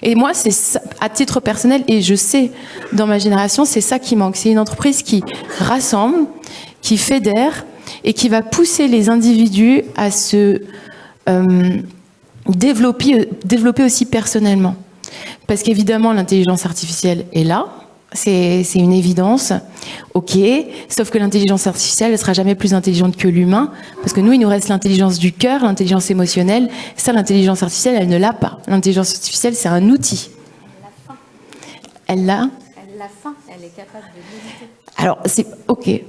Speaker 4: Et moi, c'est ça, à titre personnel, et je sais, dans ma génération, c'est ça qui manque. C'est une entreprise qui rassemble, qui fédère et qui va pousser les individus à se développer aussi personnellement. Parce qu'évidemment, l'intelligence artificielle est là, c'est une évidence, ok, sauf que l'intelligence artificielle ne sera jamais plus intelligente que l'humain, parce que nous, il nous reste l'intelligence du cœur, l'intelligence émotionnelle. Ça, l'intelligence artificielle, elle ne l'a pas. L'intelligence artificielle, c'est un outil. Elle l'a.
Speaker 5: Elle l'a faim, elle est capable de méditer.
Speaker 4: Alors, c'est ok.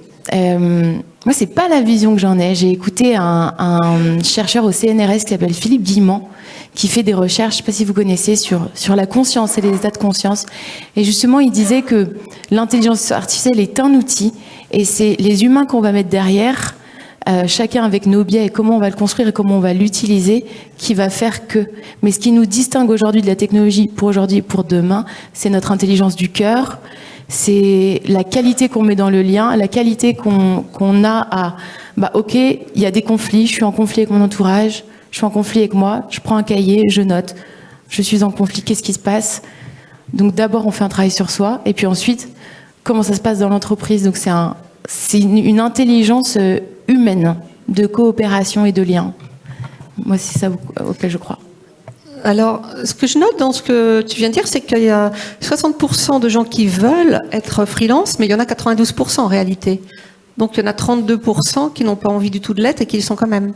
Speaker 4: Moi, c'est pas la vision que j'en ai. J'ai écouté un chercheur au CNRS qui s'appelle Philippe Guillemant, qui fait des recherches, je sais pas si vous connaissez, sur la conscience et les états de conscience. Et justement, il disait que l'intelligence artificielle est un outil, et c'est les humains qu'on va mettre derrière, chacun avec nos biais, et comment on va le construire et comment on va l'utiliser, qui va faire que. Mais ce qui nous distingue aujourd'hui de la technologie pour aujourd'hui et pour demain, c'est notre intelligence du cœur, c'est la qualité qu'on met dans le lien, la qualité qu'on a à... ok, il y a des conflits, je suis en conflit avec mon entourage, je suis en conflit avec moi, je prends un cahier, je note, je suis en conflit, qu'est-ce qui se passe ? Donc d'abord, on fait un travail sur soi, et puis ensuite, comment ça se passe dans l'entreprise ? Donc c'est une intelligence humaine, de coopération et de lien. Moi, c'est ça auquel je crois.
Speaker 2: Alors, ce que je note dans ce que tu viens de dire, c'est qu'il y a 60% de gens qui veulent être freelance, mais il y en a 92% en réalité. Donc, il y en a 32% qui n'ont pas envie du tout de l'être et qui le sont quand même.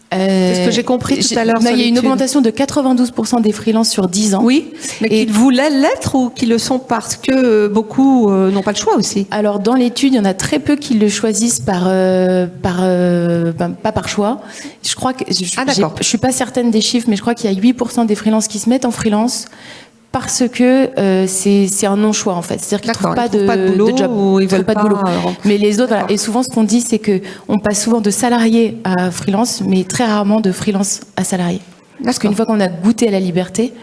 Speaker 2: C'est ce que j'ai compris tout à l'heure.
Speaker 4: Il y a une augmentation de 92% des freelances sur 10 ans.
Speaker 2: Oui, mais qu'ils voulaient l'être ou qu'ils le sont parce que beaucoup n'ont pas le choix aussi.
Speaker 4: Alors dans l'étude, il y en a très peu qui le choisissent pas par choix. Je crois que je suis pas certaine des chiffres, mais je crois qu'il y a 8% des freelances qui se mettent en freelance parce que c'est un non-choix en fait. C'est-à-dire qu'ils trouvent pas de job,
Speaker 2: ou ils veulent pas de boulot.
Speaker 4: Mais les autres, voilà. Et souvent ce qu'on dit, c'est que on passe souvent de salarié à freelance, mais très rarement de freelance à salarié. Parce qu'une fois qu'on a goûté à la liberté,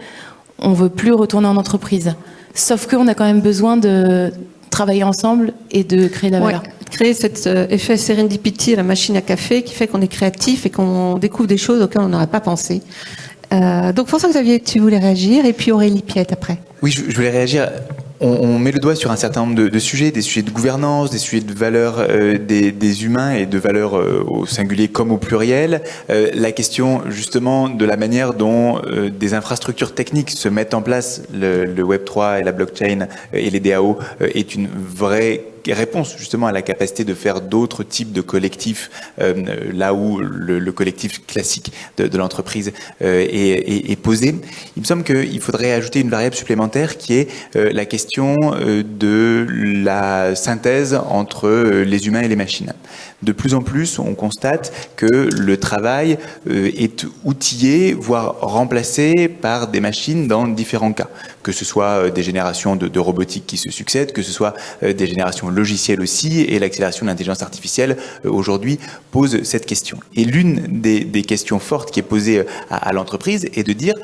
Speaker 4: on veut plus retourner en entreprise. Sauf qu'on a quand même besoin de travailler ensemble et de créer de la valeur.
Speaker 2: Créer cet effet serendipity à la machine à café qui fait qu'on est créatif et qu'on découvre des choses auxquelles on n'aurait pas pensé. Donc François-Xavier, tu voulais réagir, et puis Aurélie Piette après.
Speaker 7: Oui, je voulais réagir on met le doigt sur un certain nombre de sujets, des sujets de gouvernance, des sujets de valeur des humains et de valeur au singulier comme au pluriel. La question justement de la manière dont des infrastructures techniques se mettent en place, le Web3 et la blockchain et les DAO est une vraie réponse justement à la capacité de faire d'autres types de collectifs là où le collectif classique de l'entreprise est posé. Il me semble qu'il faudrait ajouter une variable supplémentaire qui est la question de la synthèse entre les humains et les machines. De plus en plus, on constate que le travail est outillé, voire remplacé par des machines dans différents cas. Que ce soit des générations de robotique qui se succèdent, que ce soit des générations logicielles aussi, et l'accélération de l'intelligence artificielle aujourd'hui pose cette question. Et l'une des questions fortes qui est posée à l'entreprise est de dire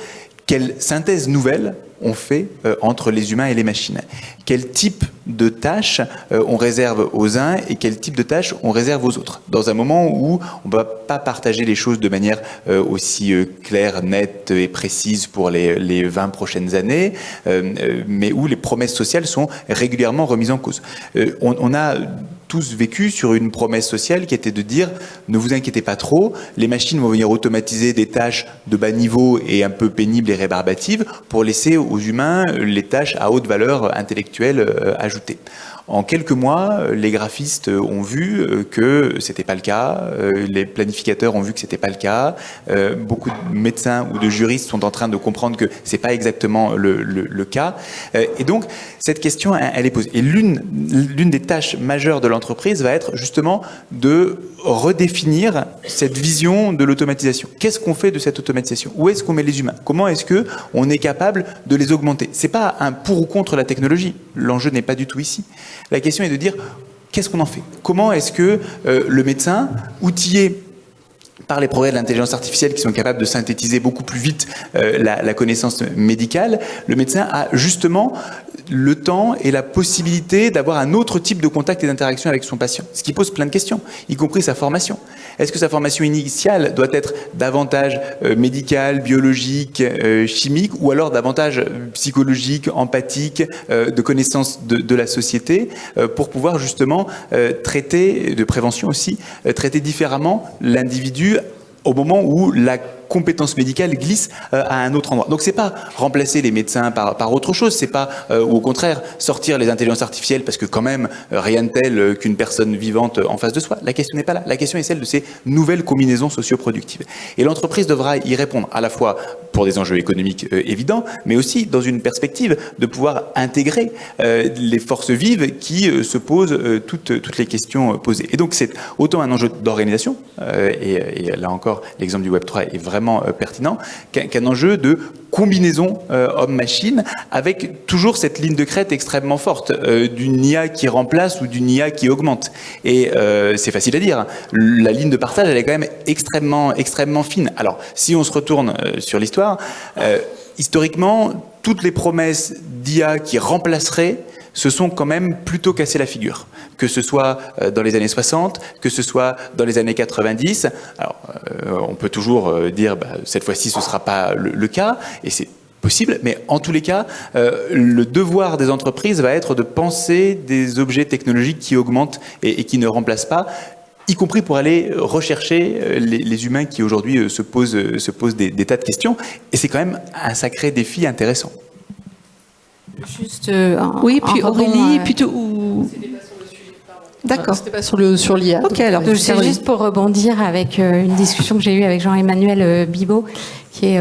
Speaker 7: quelle synthèse nouvelle on fait entre les humains et les machines. Quel type de tâches on réserve aux uns et quel type de tâches on réserve aux autres. Dans un moment où on ne va pas partager les choses de manière aussi claire, nette et précise pour les 20 prochaines années, mais où les promesses sociales sont régulièrement remises en cause. On a tous vécu sur une promesse sociale qui était de dire ne vous inquiétez pas trop, les machines vont venir automatiser des tâches de bas niveau et un peu pénibles et rébarbatives pour laisser aux humains les tâches à haute valeur intellectuelle ajoutées. En quelques mois, les graphistes ont vu que c'était pas le cas, les planificateurs ont vu que c'était pas le cas, beaucoup de médecins ou de juristes sont en train de comprendre que c'est pas exactement le cas. Et donc, cette question, elle est posée. Et l'une des tâches majeures de l'entreprise va être justement de redéfinir cette vision de l'automatisation. Qu'est-ce qu'on fait de cette automatisation? Où est-ce qu'on met les humains? Comment est-ce qu'on est capable de les augmenter? C'est pas un pour ou contre la technologie. L'enjeu n'est pas du tout ici. La question est de dire qu'est-ce qu'on en fait? Comment est-ce que le médecin, outillé par les progrès de l'intelligence artificielle qui sont capables de synthétiser beaucoup plus vite la connaissance médicale, le médecin a justement le temps et la possibilité d'avoir un autre type de contact et d'interaction avec son patient. Ce qui pose plein de questions, y compris sa formation. Est-ce que sa formation initiale doit être davantage médicale, biologique, chimique, ou alors davantage psychologique, empathique, de connaissance de la société, pour pouvoir justement traiter, de prévention aussi, traiter différemment l'individu au moment où la compétence médicale glisse à un autre endroit. Donc c'est pas remplacer les médecins par autre chose, c'est pas ou au contraire sortir les intelligences artificielles parce que quand même rien de tel qu'une personne vivante en face de soi. La question n'est pas là. La question est celle de ces nouvelles combinaisons socio-productives. Et l'entreprise devra y répondre à la fois pour des enjeux économiques évidents, mais aussi dans une perspective de pouvoir intégrer les forces vives qui se posent toutes les questions posées. Et donc c'est autant un enjeu d'organisation, et là encore l'exemple du Web3 est vraiment pertinent, qu'un enjeu de combinaison homme-machine, avec toujours cette ligne de crête extrêmement forte d'une IA qui remplace ou d'une IA qui augmente. Et c'est facile à dire, la ligne de partage elle est quand même extrêmement fine. Alors si on se retourne sur l'histoire, historiquement toutes les promesses d'IA qui remplaceraient se sont quand même plutôt cassé la figure. Que ce soit dans les années 60, que ce soit dans les années 90. Alors, on peut toujours dire, cette fois-ci, ce ne sera pas le cas, et c'est possible, mais en tous les cas, le devoir des entreprises va être de penser des objets technologiques qui augmentent et qui ne remplacent pas, y compris pour aller rechercher les humains qui aujourd'hui se posent des tas de questions. Et c'est quand même un sacré défi intéressant.
Speaker 5: Juste
Speaker 2: oui, puis Aurélie, puis
Speaker 6: D'accord. C'était pas sur l'IA.
Speaker 2: Ok, alors.
Speaker 5: C'est juste pour rebondir avec une discussion que j'ai eue avec Jean-Emmanuel Bibeau, qui est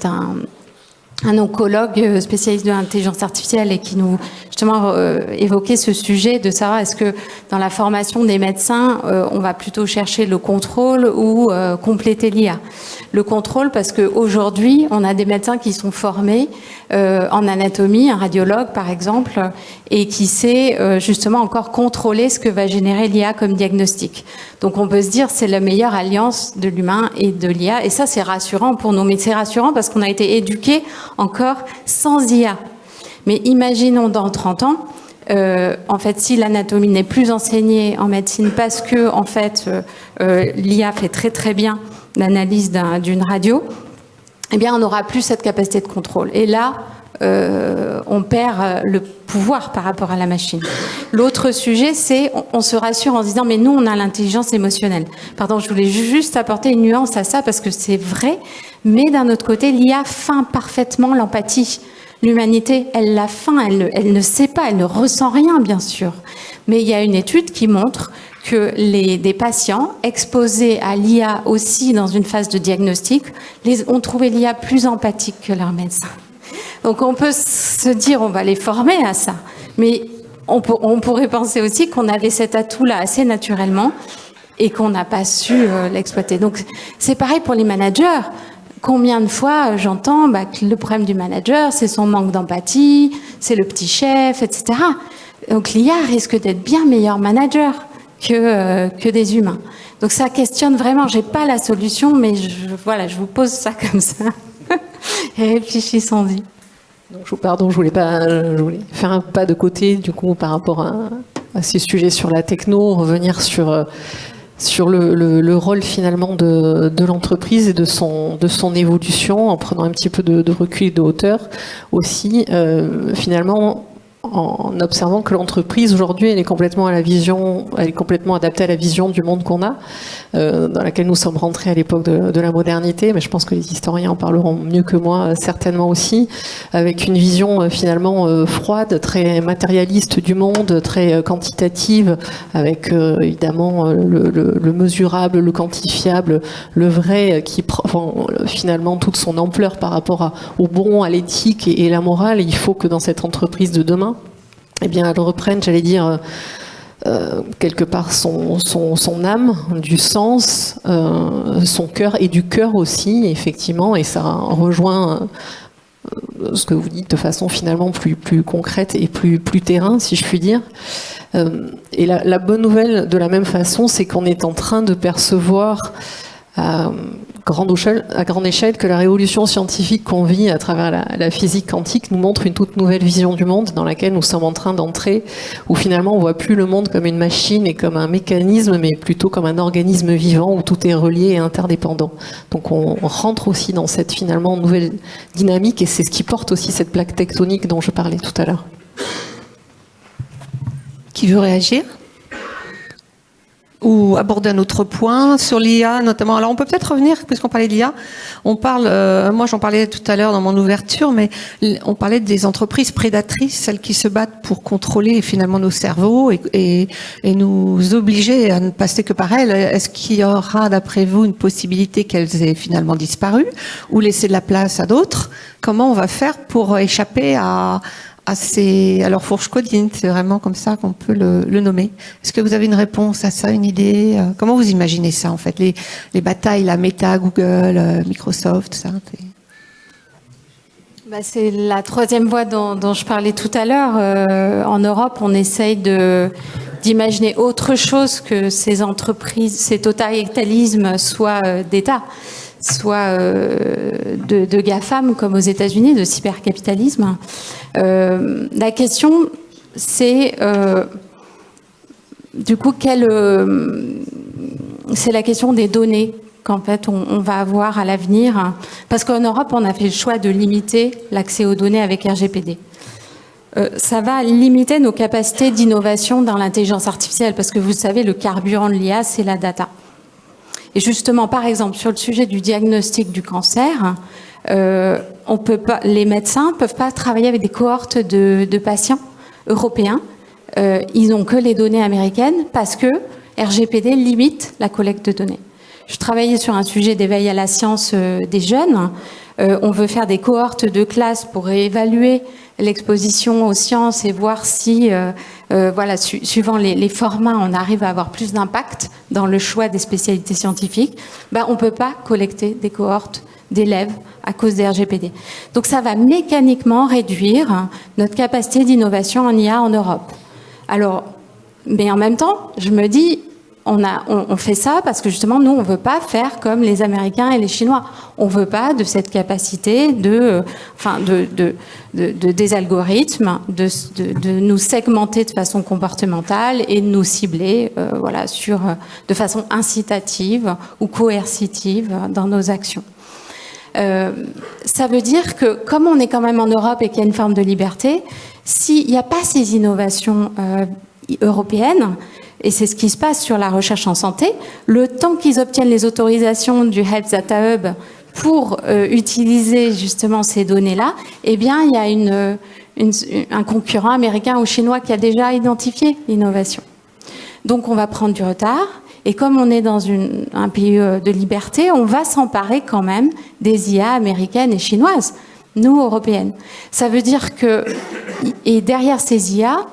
Speaker 5: un oncologue spécialiste de l'intelligence artificielle et qui nous justement évoquait ce sujet de savoir est-ce que dans la formation des médecins on va plutôt chercher le contrôle ou compléter l'IA. Le contrôle parce qu'aujourd'hui on a des médecins qui sont formés en anatomie, un radiologue par exemple, et qui sait justement encore contrôler ce que va générer l'IA comme diagnostic. Donc on peut se dire c'est la meilleure alliance de l'humain et de l'IA, et ça c'est rassurant pour nous, mais c'est rassurant parce qu'on a été éduqués encore sans IA. Mais imaginons dans 30 ans, en fait, si l'anatomie n'est plus enseignée en médecine parce que en fait l'IA fait très très bien l'analyse d'une radio, eh bien on n'aura plus cette capacité de contrôle. Et là, on perd le pouvoir par rapport à la machine. L'autre sujet, c'est on se rassure en se disant mais nous on a l'intelligence émotionnelle. Pardon, je voulais juste apporter une nuance à ça parce que c'est vrai, mais d'un autre côté, l'IA feint parfaitement l'empathie. L'humanité, elle l'a feint, elle ne sait pas, elle ne ressent rien bien sûr. Mais il y a une étude qui montre que des patients exposés à l'IA aussi dans une phase de diagnostic ont trouvé l'IA plus empathique que leur médecin. Donc on peut se dire on va les former à ça, mais on pourrait penser aussi qu'on avait cet atout-là assez naturellement et qu'on n'a pas su l'exploiter. Donc c'est pareil pour les managers. Combien de fois j'entends que le problème du manager, c'est son manque d'empathie, c'est le petit chef, etc. Donc l'IA risque d'être bien meilleur manager que des humains. Donc ça questionne vraiment. J'ai pas la solution, mais je vous pose ça comme ça. Et réfléchissons-y.
Speaker 6: Donc, je voulais faire un pas de côté du coup par rapport à ces sujets sur la techno, revenir sur le rôle finalement de l'entreprise et de son évolution, en prenant un petit peu de recul et de hauteur aussi, finalement. En observant que l'entreprise aujourd'hui elle est complètement adaptée à la vision du monde qu'on a, dans laquelle nous sommes rentrés à l'époque de la modernité, mais je pense que les historiens en parleront mieux que moi certainement aussi, avec une vision finalement froide, très matérialiste du monde, très quantitative, avec évidemment le mesurable, le quantifiable, le vrai qui prend finalement toute son ampleur par rapport au bon, à l'éthique et la morale. Et il faut que dans cette entreprise de demain, eh bien, elle reprenne, j'allais dire, quelque part son âme, du sens, son cœur et du cœur aussi, effectivement, et ça rejoint ce que vous dites de façon finalement plus concrète et plus terrain, si je puis dire. Et la bonne nouvelle, de la même façon, c'est qu'on est en train de percevoir à grande échelle que la révolution scientifique qu'on vit à travers la physique quantique nous montre une toute nouvelle vision du monde dans laquelle nous sommes en train d'entrer, où finalement on voit plus le monde comme une machine et comme un mécanisme, mais plutôt comme un organisme vivant où tout est relié et interdépendant. Donc on rentre aussi dans cette finalement nouvelle dynamique, et c'est ce qui porte aussi cette plaque tectonique dont je parlais tout à l'heure.
Speaker 2: Qui veut réagir ? Ou aborder un autre point sur l'IA notamment. Alors on peut peut-être revenir, puisqu'on parlait de l'IA, on parle, moi j'en parlais tout à l'heure dans mon ouverture, mais on parlait des entreprises prédatrices, celles qui se battent pour contrôler finalement nos cerveaux et nous obliger à ne passer que par elles. Est-ce qu'il y aura d'après vous une possibilité qu'elles aient finalement disparu ou laisser de la place à d'autres ? Comment on va faire pour échapper à leur fourche codine, c'est vraiment comme ça qu'on peut le nommer. Est-ce que vous avez une réponse à ça, une idée ? Comment vous imaginez ça en fait, les batailles, la Meta, Google, Microsoft, tout ça
Speaker 5: c'est la troisième voie dont je parlais tout à l'heure. En Europe, on essaye d'imaginer autre chose que ces entreprises, ces totalitarismes, soit d'État, soit de GAFAM comme aux États-Unis, de cybercapitalisme. La question, c'est du coup c'est la question des données qu'en fait on va avoir à l'avenir, parce qu'en Europe on a fait le choix de limiter l'accès aux données avec RGPD. Ça va limiter nos capacités d'innovation dans l'intelligence artificielle, parce que vous savez, le carburant de l'IA, c'est la data. Et justement, par exemple, sur le sujet du diagnostic du cancer, les médecins peuvent pas travailler avec des cohortes de patients européens. Ils n'ont que les données américaines parce que RGPD limite la collecte de données. Je travaillais sur un sujet d'éveil à la science des jeunes. On veut faire des cohortes de classe pour évaluer l'exposition aux sciences et voir si, suivant les formats, on arrive à avoir plus d'impact dans le choix des spécialités scientifiques. On ne peut pas collecter des cohortes d'élèves à cause des RGPD. Donc ça va mécaniquement réduire notre capacité d'innovation en IA en Europe. Alors, mais en même temps, je me dis, on fait ça parce que justement, nous, on veut pas faire comme les Américains et les Chinois. On veut pas de cette capacité des algorithmes, de nous segmenter de façon comportementale et de nous cibler, de façon incitative ou coercitive dans nos actions. Ça veut dire que, comme on est quand même en Europe et qu'il y a une forme de liberté, s'il n'y a pas ces innovations européennes, et c'est ce qui se passe sur la recherche en santé, le temps qu'ils obtiennent les autorisations du Health Data Hub pour utiliser justement ces données-là, eh bien, il y a un concurrent américain ou chinois qui a déjà identifié l'innovation. Donc, on va prendre du retard. Et comme on est dans un pays de liberté, on va s'emparer quand même des IA américaines et chinoises, nous, européennes. Ça veut dire que, et derrière ces IA,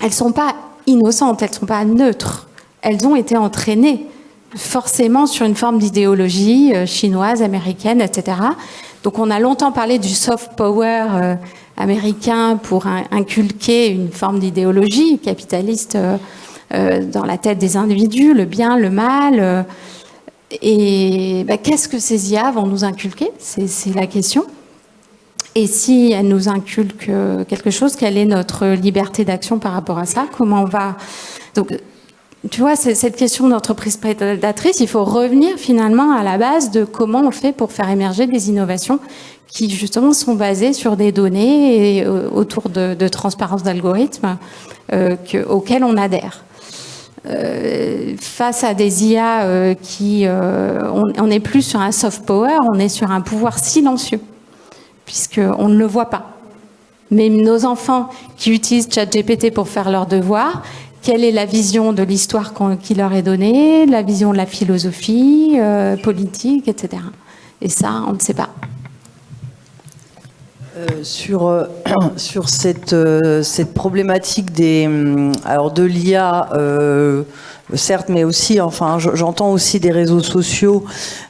Speaker 5: elles sont pas innocentes, elles sont pas neutres. Elles ont été entraînées forcément sur une forme d'idéologie chinoise, américaine, etc. Donc on a longtemps parlé du soft power américain pour inculquer une forme d'idéologie capitaliste dans la tête des individus, le bien, le mal. Et qu'est-ce que ces IA vont nous inculquer ? C'est la question. Et si elles nous inculquent quelque chose, quelle est notre liberté d'action par rapport à ça ? Comment on va... Donc, tu vois, cette question d'entreprise prédatrice, il faut revenir finalement à la base de comment on fait pour faire émerger des innovations qui justement sont basées sur des données et autour de transparence d'algorithmes auxquels on adhère. Face à des IA on n'est plus sur un soft power, on est sur un pouvoir silencieux, puisqu'on ne le voit pas. Mais nos enfants qui utilisent ChatGPT pour faire leurs devoirs, quelle est la vision de l'histoire qui leur est donnée, la vision de la philosophie politique, etc. Et ça, on ne sait pas.
Speaker 3: Sur cette problématique de l'IA, certes, mais aussi, enfin, j'entends aussi des réseaux sociaux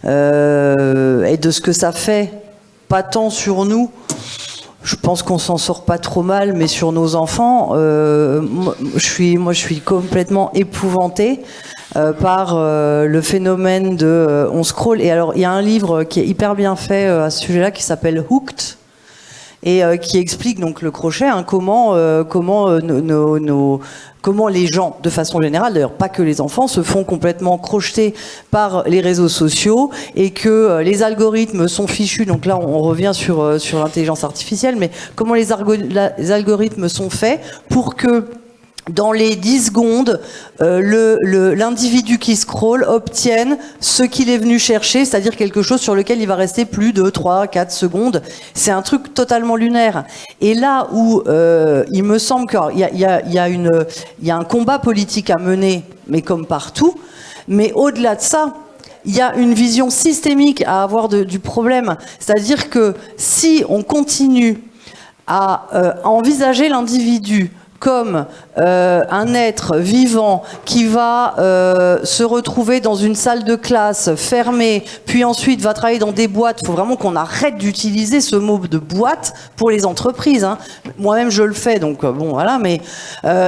Speaker 3: et de ce que ça fait, pas tant sur nous. Je pense qu'on s'en sort pas trop mal, mais sur nos enfants, moi, je suis complètement épouvantée par le phénomène de on scroll. Et alors, il y a un livre qui est hyper bien fait à ce sujet-là qui s'appelle Hooked. Et qui explique donc le crochet, hein, comment les gens, de façon générale, d'ailleurs pas que les enfants, se font complètement crocheter par les réseaux sociaux et que les algorithmes sont fichus. Donc là, on revient sur l'intelligence artificielle, mais comment les algorithmes sont faits pour que dans les 10 secondes, l'individu qui scrolle obtienne ce qu'il est venu chercher, c'est-à-dire quelque chose sur lequel il va rester plus de 3-4 secondes. C'est un truc totalement lunaire. Et là où il me semble qu'il y a un combat politique à mener, mais comme partout, mais au-delà de ça, il y a une vision systémique à avoir du problème. C'est-à-dire que si on continue à envisager l'individu comme un être vivant qui va se retrouver dans une salle de classe fermée, puis ensuite va travailler dans des boîtes. Il faut vraiment qu'on arrête d'utiliser ce mot de boîte pour les entreprises. Hein. Moi-même, je le fais, donc bon, voilà. Mais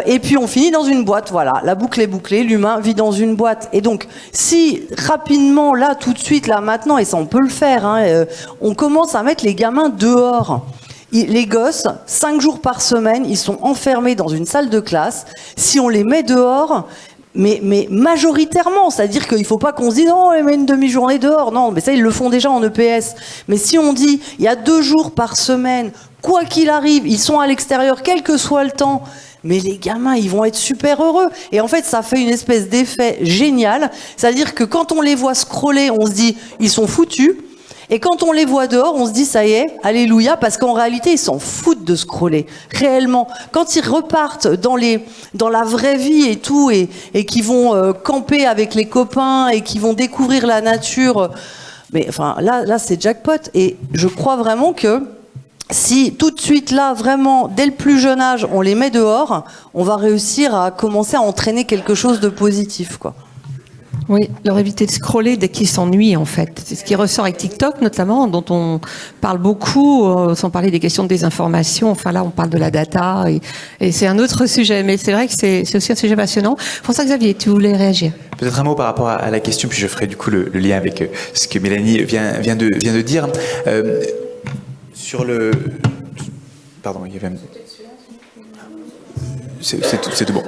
Speaker 3: et puis on finit dans une boîte. Voilà, la boucle est bouclée. L'humain vit dans une boîte. Et donc, si rapidement, là, tout de suite, là, maintenant, et ça, on peut le faire. Hein, on commence à mettre les gamins dehors. Les gosses, 5 jours par semaine, ils sont enfermés dans une salle de classe. Si on les met dehors, mais majoritairement, c'est-à-dire qu'il ne faut pas qu'on se dise non, on les met une demi-journée dehors. Non, mais ça, ils le font déjà en EPS. Mais si on dit, il y a 2 jours par semaine, quoi qu'il arrive, ils sont à l'extérieur, quel que soit le temps, mais les gamins, ils vont être super heureux. Et en fait, ça fait une espèce d'effet génial. C'est-à-dire que quand on les voit scroller, on se dit, ils sont foutus. Et quand on les voit dehors, on se dit ça y est, alléluia, parce qu'en réalité, ils s'en foutent de scroller, réellement. Quand ils repartent dans la vraie vie et tout, et qu'ils vont camper avec les copains, et qu'ils vont découvrir la nature, mais enfin, là, c'est jackpot. Et je crois vraiment que si tout de suite, là, vraiment, dès le plus jeune âge, on les met dehors, on va réussir à commencer à entraîner quelque chose de positif, quoi.
Speaker 2: Oui, leur éviter de scroller dès qu'ils s'ennuient, en fait. C'est ce qui ressort avec TikTok, notamment, dont on parle beaucoup, sans parler des questions de désinformation. Enfin, là, on parle de la data, et c'est un autre sujet. Mais c'est vrai que c'est aussi un sujet passionnant. François-Xavier, tu voulais réagir?
Speaker 7: Peut-être un mot par rapport à la question, puis je ferai du coup le lien avec ce que Mélanie vient de dire. Sur le... Pardon, il y avait... c'est tout bon.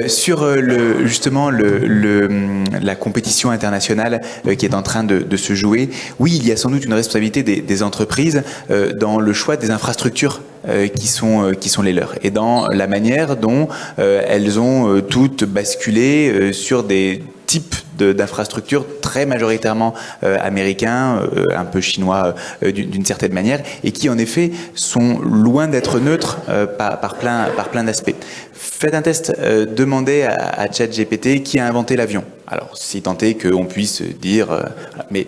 Speaker 7: Sur justement la compétition internationale qui est en train de se jouer, oui, il y a sans doute une responsabilité des entreprises dans le choix des infrastructures qui sont les leurs et dans la manière dont elles ont toutes basculé sur des types d'infrastructures très majoritairement américains, un peu chinois d'une certaine manière, et qui en effet sont loin d'être neutres par plein d'aspects. Faites un test, demandez à ChatGPT qui a inventé l'avion. Alors, si tant est qu'on puisse dire, mais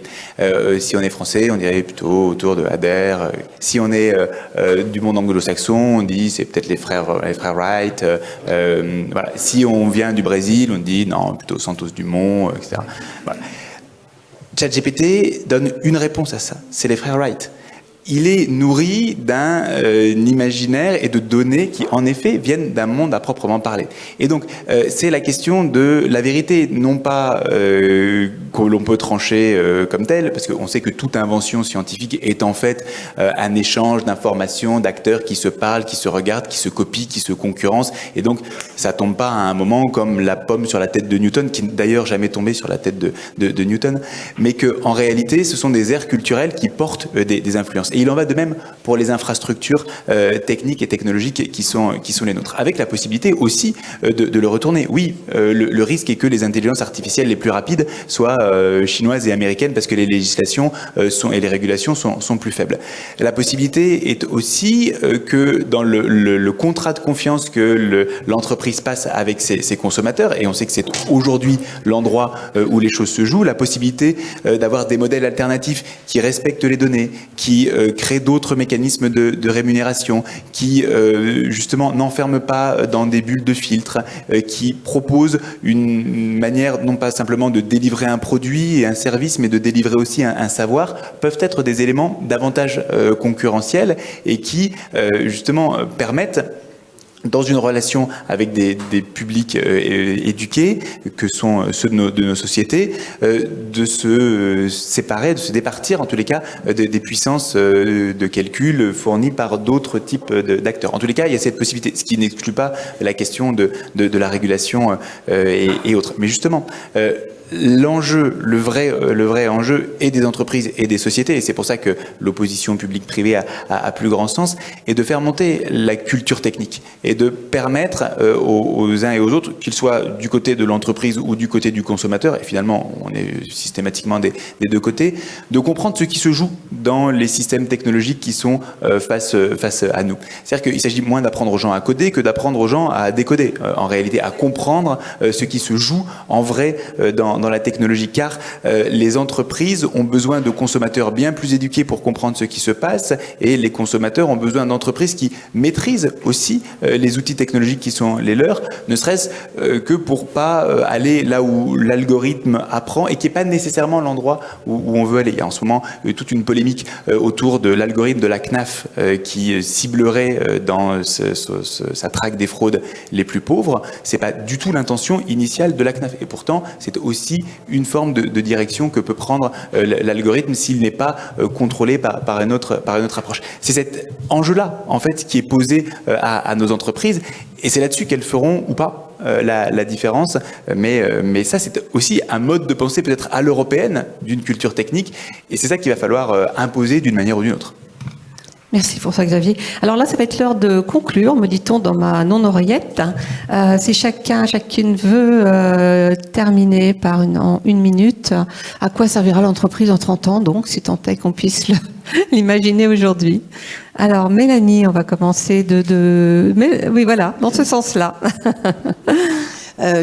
Speaker 7: si on est français, on dirait plutôt autour de Adair. Si on est du monde anglo-saxon, on dit c'est peut-être les frères Wright. Voilà. Si on vient du Brésil, on dit non, plutôt Santos Dumont, etc. Voilà. ChatGPT donne une réponse à ça, c'est les frères Wright. Il est nourri d'un imaginaire et de données qui, en effet, viennent d'un monde à proprement parler. Et donc, c'est la question de la vérité, non pas que l'on peut trancher comme telle, parce qu'on sait que toute invention scientifique est en fait un échange d'informations, d'acteurs qui se parlent, qui se regardent, qui se copient, qui se concurrencent. Et donc, ça tombe pas à un moment comme la pomme sur la tête de Newton, qui d'ailleurs jamais tombé sur la tête de Newton, mais que en réalité, ce sont des aires culturelles qui portent des influences. Et il en va de même pour les infrastructures techniques et technologiques qui sont les nôtres, avec la possibilité aussi de le retourner. Oui, le risque est que les intelligences artificielles les plus rapides soient chinoises et américaines parce que les législations et les régulations sont plus faibles. La possibilité est aussi que dans le contrat de confiance que l'entreprise passe avec ses consommateurs, et on sait que c'est aujourd'hui l'endroit où les choses se jouent, la possibilité d'avoir des modèles alternatifs qui respectent les données, qui créent d'autres mécanismes de rémunération, qui justement n'enferment pas dans des bulles de filtre, qui proposent une manière non pas simplement de délivrer un produit et un service, mais de délivrer aussi un savoir, peuvent être des éléments davantage concurrentiels et qui justement permettent, dans une relation avec des publics éduqués, que sont ceux de nos sociétés, de se séparer, de se départir en tous les cas des puissances de calcul fournies par d'autres types d'acteurs. En tous les cas, il y a cette possibilité, ce qui n'exclut pas la question de la régulation et autres. Mais justement, l'enjeu, le vrai enjeu est des entreprises et des sociétés, et c'est pour ça que l'opposition publique-privée a plus grand sens, est de faire monter la culture technique et de permettre aux uns et aux autres, qu'ils soient du côté de l'entreprise ou du côté du consommateur, et finalement on est systématiquement des deux côtés, de comprendre ce qui se joue dans les systèmes technologiques qui sont face à nous. C'est-à-dire qu'il s'agit moins d'apprendre aux gens à coder que d'apprendre aux gens à décoder, en réalité à comprendre ce qui se joue en vrai dans la technologie, car les entreprises ont besoin de consommateurs bien plus éduqués pour comprendre ce qui se passe, et les consommateurs ont besoin d'entreprises qui maîtrisent aussi les outils technologiques qui sont les leurs, ne serait-ce que pour pas aller là où l'algorithme apprend et qui n'est pas nécessairement l'endroit où on veut aller. Il y a en ce moment toute une polémique autour de l'algorithme de la CNAF qui ciblerait dans sa traque des fraudes les plus pauvres. C'est pas du tout l'intention initiale de la CNAF, et pourtant c'est aussi une forme de direction que peut prendre l'algorithme s'il n'est pas contrôlé par une autre approche. C'est cet enjeu-là, en fait, qui est posé à nos entreprises, et c'est là-dessus qu'elles feront ou pas la différence. Mais ça, c'est aussi un mode de pensée peut-être à l'européenne d'une culture technique, et c'est ça qu'il va falloir imposer d'une manière ou d'une autre.
Speaker 2: Merci pour ça, Xavier. Alors là, ça va être l'heure de conclure, me dit-on dans ma non-oreillette. Si chacune veut terminer par une minute, à quoi servira l'entreprise en 30 ans, donc, si tant est qu'on puisse l'imaginer aujourd'hui. Alors, Mélanie, on va commencer mais, oui, voilà, dans ce sens-là.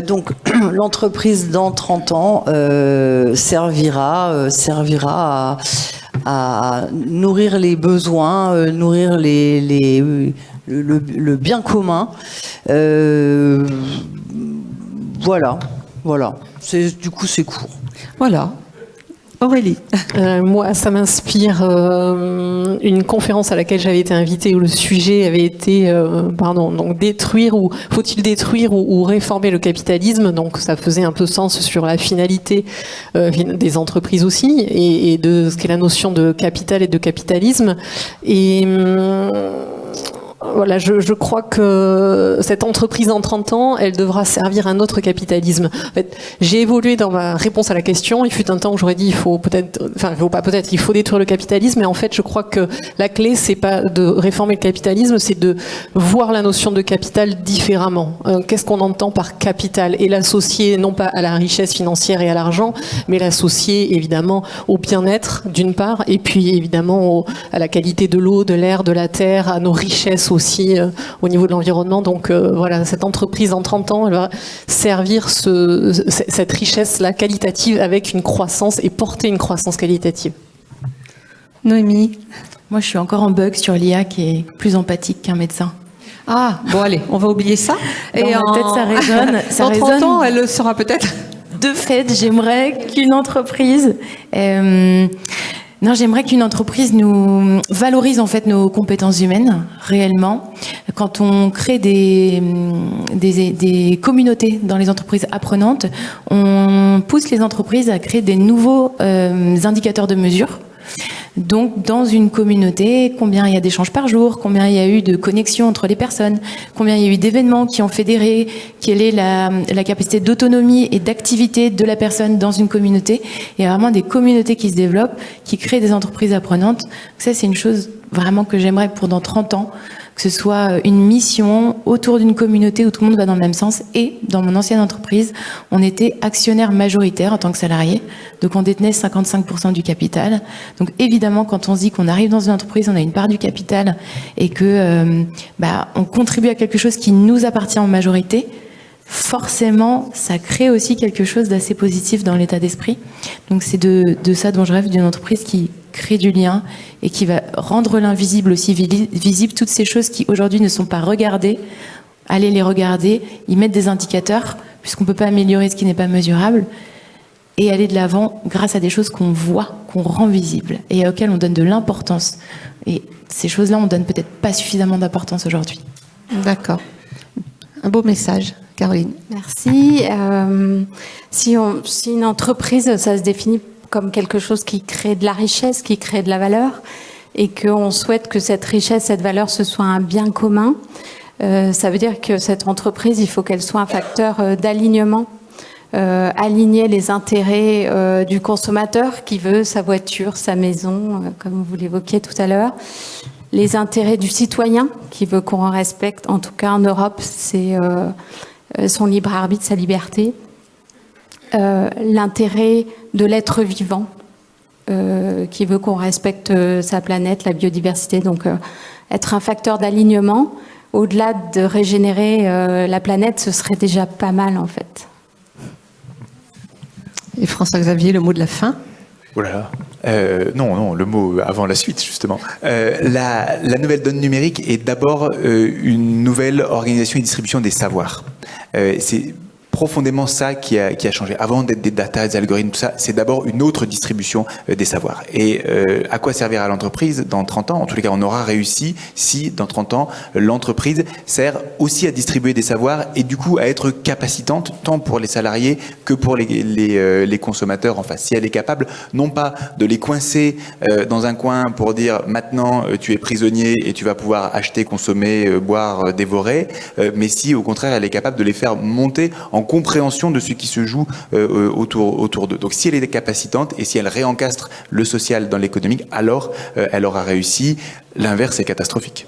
Speaker 3: Donc, l'entreprise dans 30 ans servira à nourrir les besoins, nourrir le bien commun. Voilà. Du coup, c'est court.
Speaker 2: Voilà. Aurélie.
Speaker 6: Moi, ça m'inspire une conférence à laquelle j'avais été invitée où le sujet avait été, donc faut-il détruire ou réformer le capitalisme. Donc, ça faisait un peu sens sur la finalité des entreprises aussi et de ce qu'est la notion de capital et de capitalisme. Et Voilà, je crois que cette entreprise en 30 ans, elle devra servir un autre capitalisme. En fait, j'ai évolué dans ma réponse à la question. Il fut un temps où j'aurais dit il faut détruire le capitalisme. Mais en fait, je crois que la clé, c'est pas de réformer le capitalisme, c'est de voir la notion de capital différemment. Qu'est-ce qu'on entend par capital? Et l'associer non pas à la richesse financière et à l'argent, mais l'associer évidemment au bien-être d'une part, et puis évidemment à la qualité de l'eau, de l'air, de la terre, à nos richesses aussi au niveau de l'environnement. Donc voilà, cette entreprise en 30 ans, elle va servir cette richesse-là qualitative avec une croissance et porter une croissance qualitative.
Speaker 2: Noémie?
Speaker 4: Moi, je suis encore en bug sur l'IA qui est plus empathique qu'un médecin.
Speaker 2: Ah, bon allez, on va oublier ça.
Speaker 4: Dans ma tête, ça résonne.
Speaker 2: Dans 30 ans, elle le sera peut-être.
Speaker 4: De fait, j'aimerais qu'une entreprise... j'aimerais qu'une entreprise nous valorise en fait nos compétences humaines réellement. Quand on crée des communautés dans les entreprises apprenantes, on pousse les entreprises à créer des nouveaux indicateurs de mesure. Donc, dans une communauté, combien il y a d'échanges par jour, combien il y a eu de connexions entre les personnes, combien il y a eu d'événements qui ont fédéré, quelle est la capacité d'autonomie et d'activité de la personne dans une communauté. Il y a vraiment des communautés qui se développent, qui créent des entreprises apprenantes. Ça, c'est une chose vraiment que j'aimerais pour dans 30 ans, que ce soit une mission autour d'une communauté où tout le monde va dans le même sens. Et dans mon ancienne entreprise, on était actionnaire majoritaire en tant que salarié. Donc on détenait 55% du capital. Donc évidemment, quand on se dit qu'on arrive dans une entreprise, on a une part du capital et que on contribue à quelque chose qui nous appartient en majorité, forcément, ça crée aussi quelque chose d'assez positif dans l'état d'esprit. Donc c'est de ça dont je rêve, d'une entreprise qui crée du lien et qui va rendre l'invisible aussi visible, toutes ces choses qui aujourd'hui ne sont pas regardées, allez les regarder, y mettre des indicateurs, puisqu'on ne peut pas améliorer ce qui n'est pas mesurable, et aller de l'avant grâce à des choses qu'on voit, qu'on rend visibles, et auxquelles on donne de l'importance. Et ces choses-là, on donne peut-être pas suffisamment d'importance aujourd'hui.
Speaker 2: D'accord. Un beau message. Caroline.
Speaker 5: Merci. Si une entreprise, ça se définit comme quelque chose qui crée de la richesse, qui crée de la valeur, et qu'on souhaite que cette richesse, cette valeur, ce soit un bien commun, ça veut dire que cette entreprise, il faut qu'elle soit un facteur d'alignement, aligner les intérêts du consommateur qui veut sa voiture, sa maison, comme vous l'évoquiez tout à l'heure, les intérêts du citoyen qui veut qu'on respecte, en tout cas en Europe, c'est son libre arbitre, sa liberté, l'intérêt de l'être vivant qui veut qu'on respecte sa planète, la biodiversité, donc être un facteur d'alignement, au-delà de régénérer la planète, ce serait déjà pas mal en fait.
Speaker 2: Et François-Xavier, le mot de la fin?
Speaker 7: Voilà. Non, le mot avant la suite, justement. La nouvelle donne numérique est d'abord une nouvelle organisation et distribution des savoirs. C'est profondément ça qui a changé. Avant d'être des data, des algorithmes, tout ça, c'est d'abord une autre distribution des savoirs. Et à quoi servira l'entreprise dans 30 ans? En tous les cas, on aura réussi si, dans 30 ans, l'entreprise sert aussi à distribuer des savoirs et du coup à être capacitante, tant pour les salariés que pour les consommateurs en face. Si elle est capable, non pas de les coincer dans un coin pour dire maintenant tu es prisonnier et tu vas pouvoir acheter, consommer, boire, dévorer, mais si au contraire elle est capable de les faire monter en compréhension de ce qui se joue autour d'eux. Donc si elle est capacitante et si elle réencastre le social dans l'économique, alors elle aura réussi. L'inverse est catastrophique.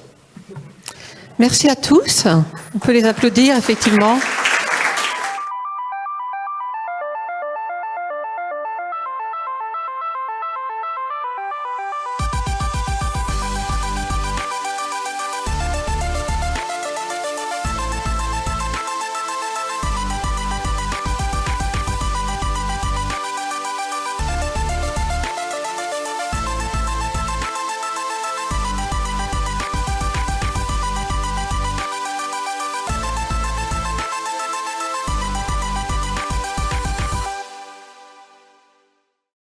Speaker 2: Merci à tous. On peut les applaudir, effectivement.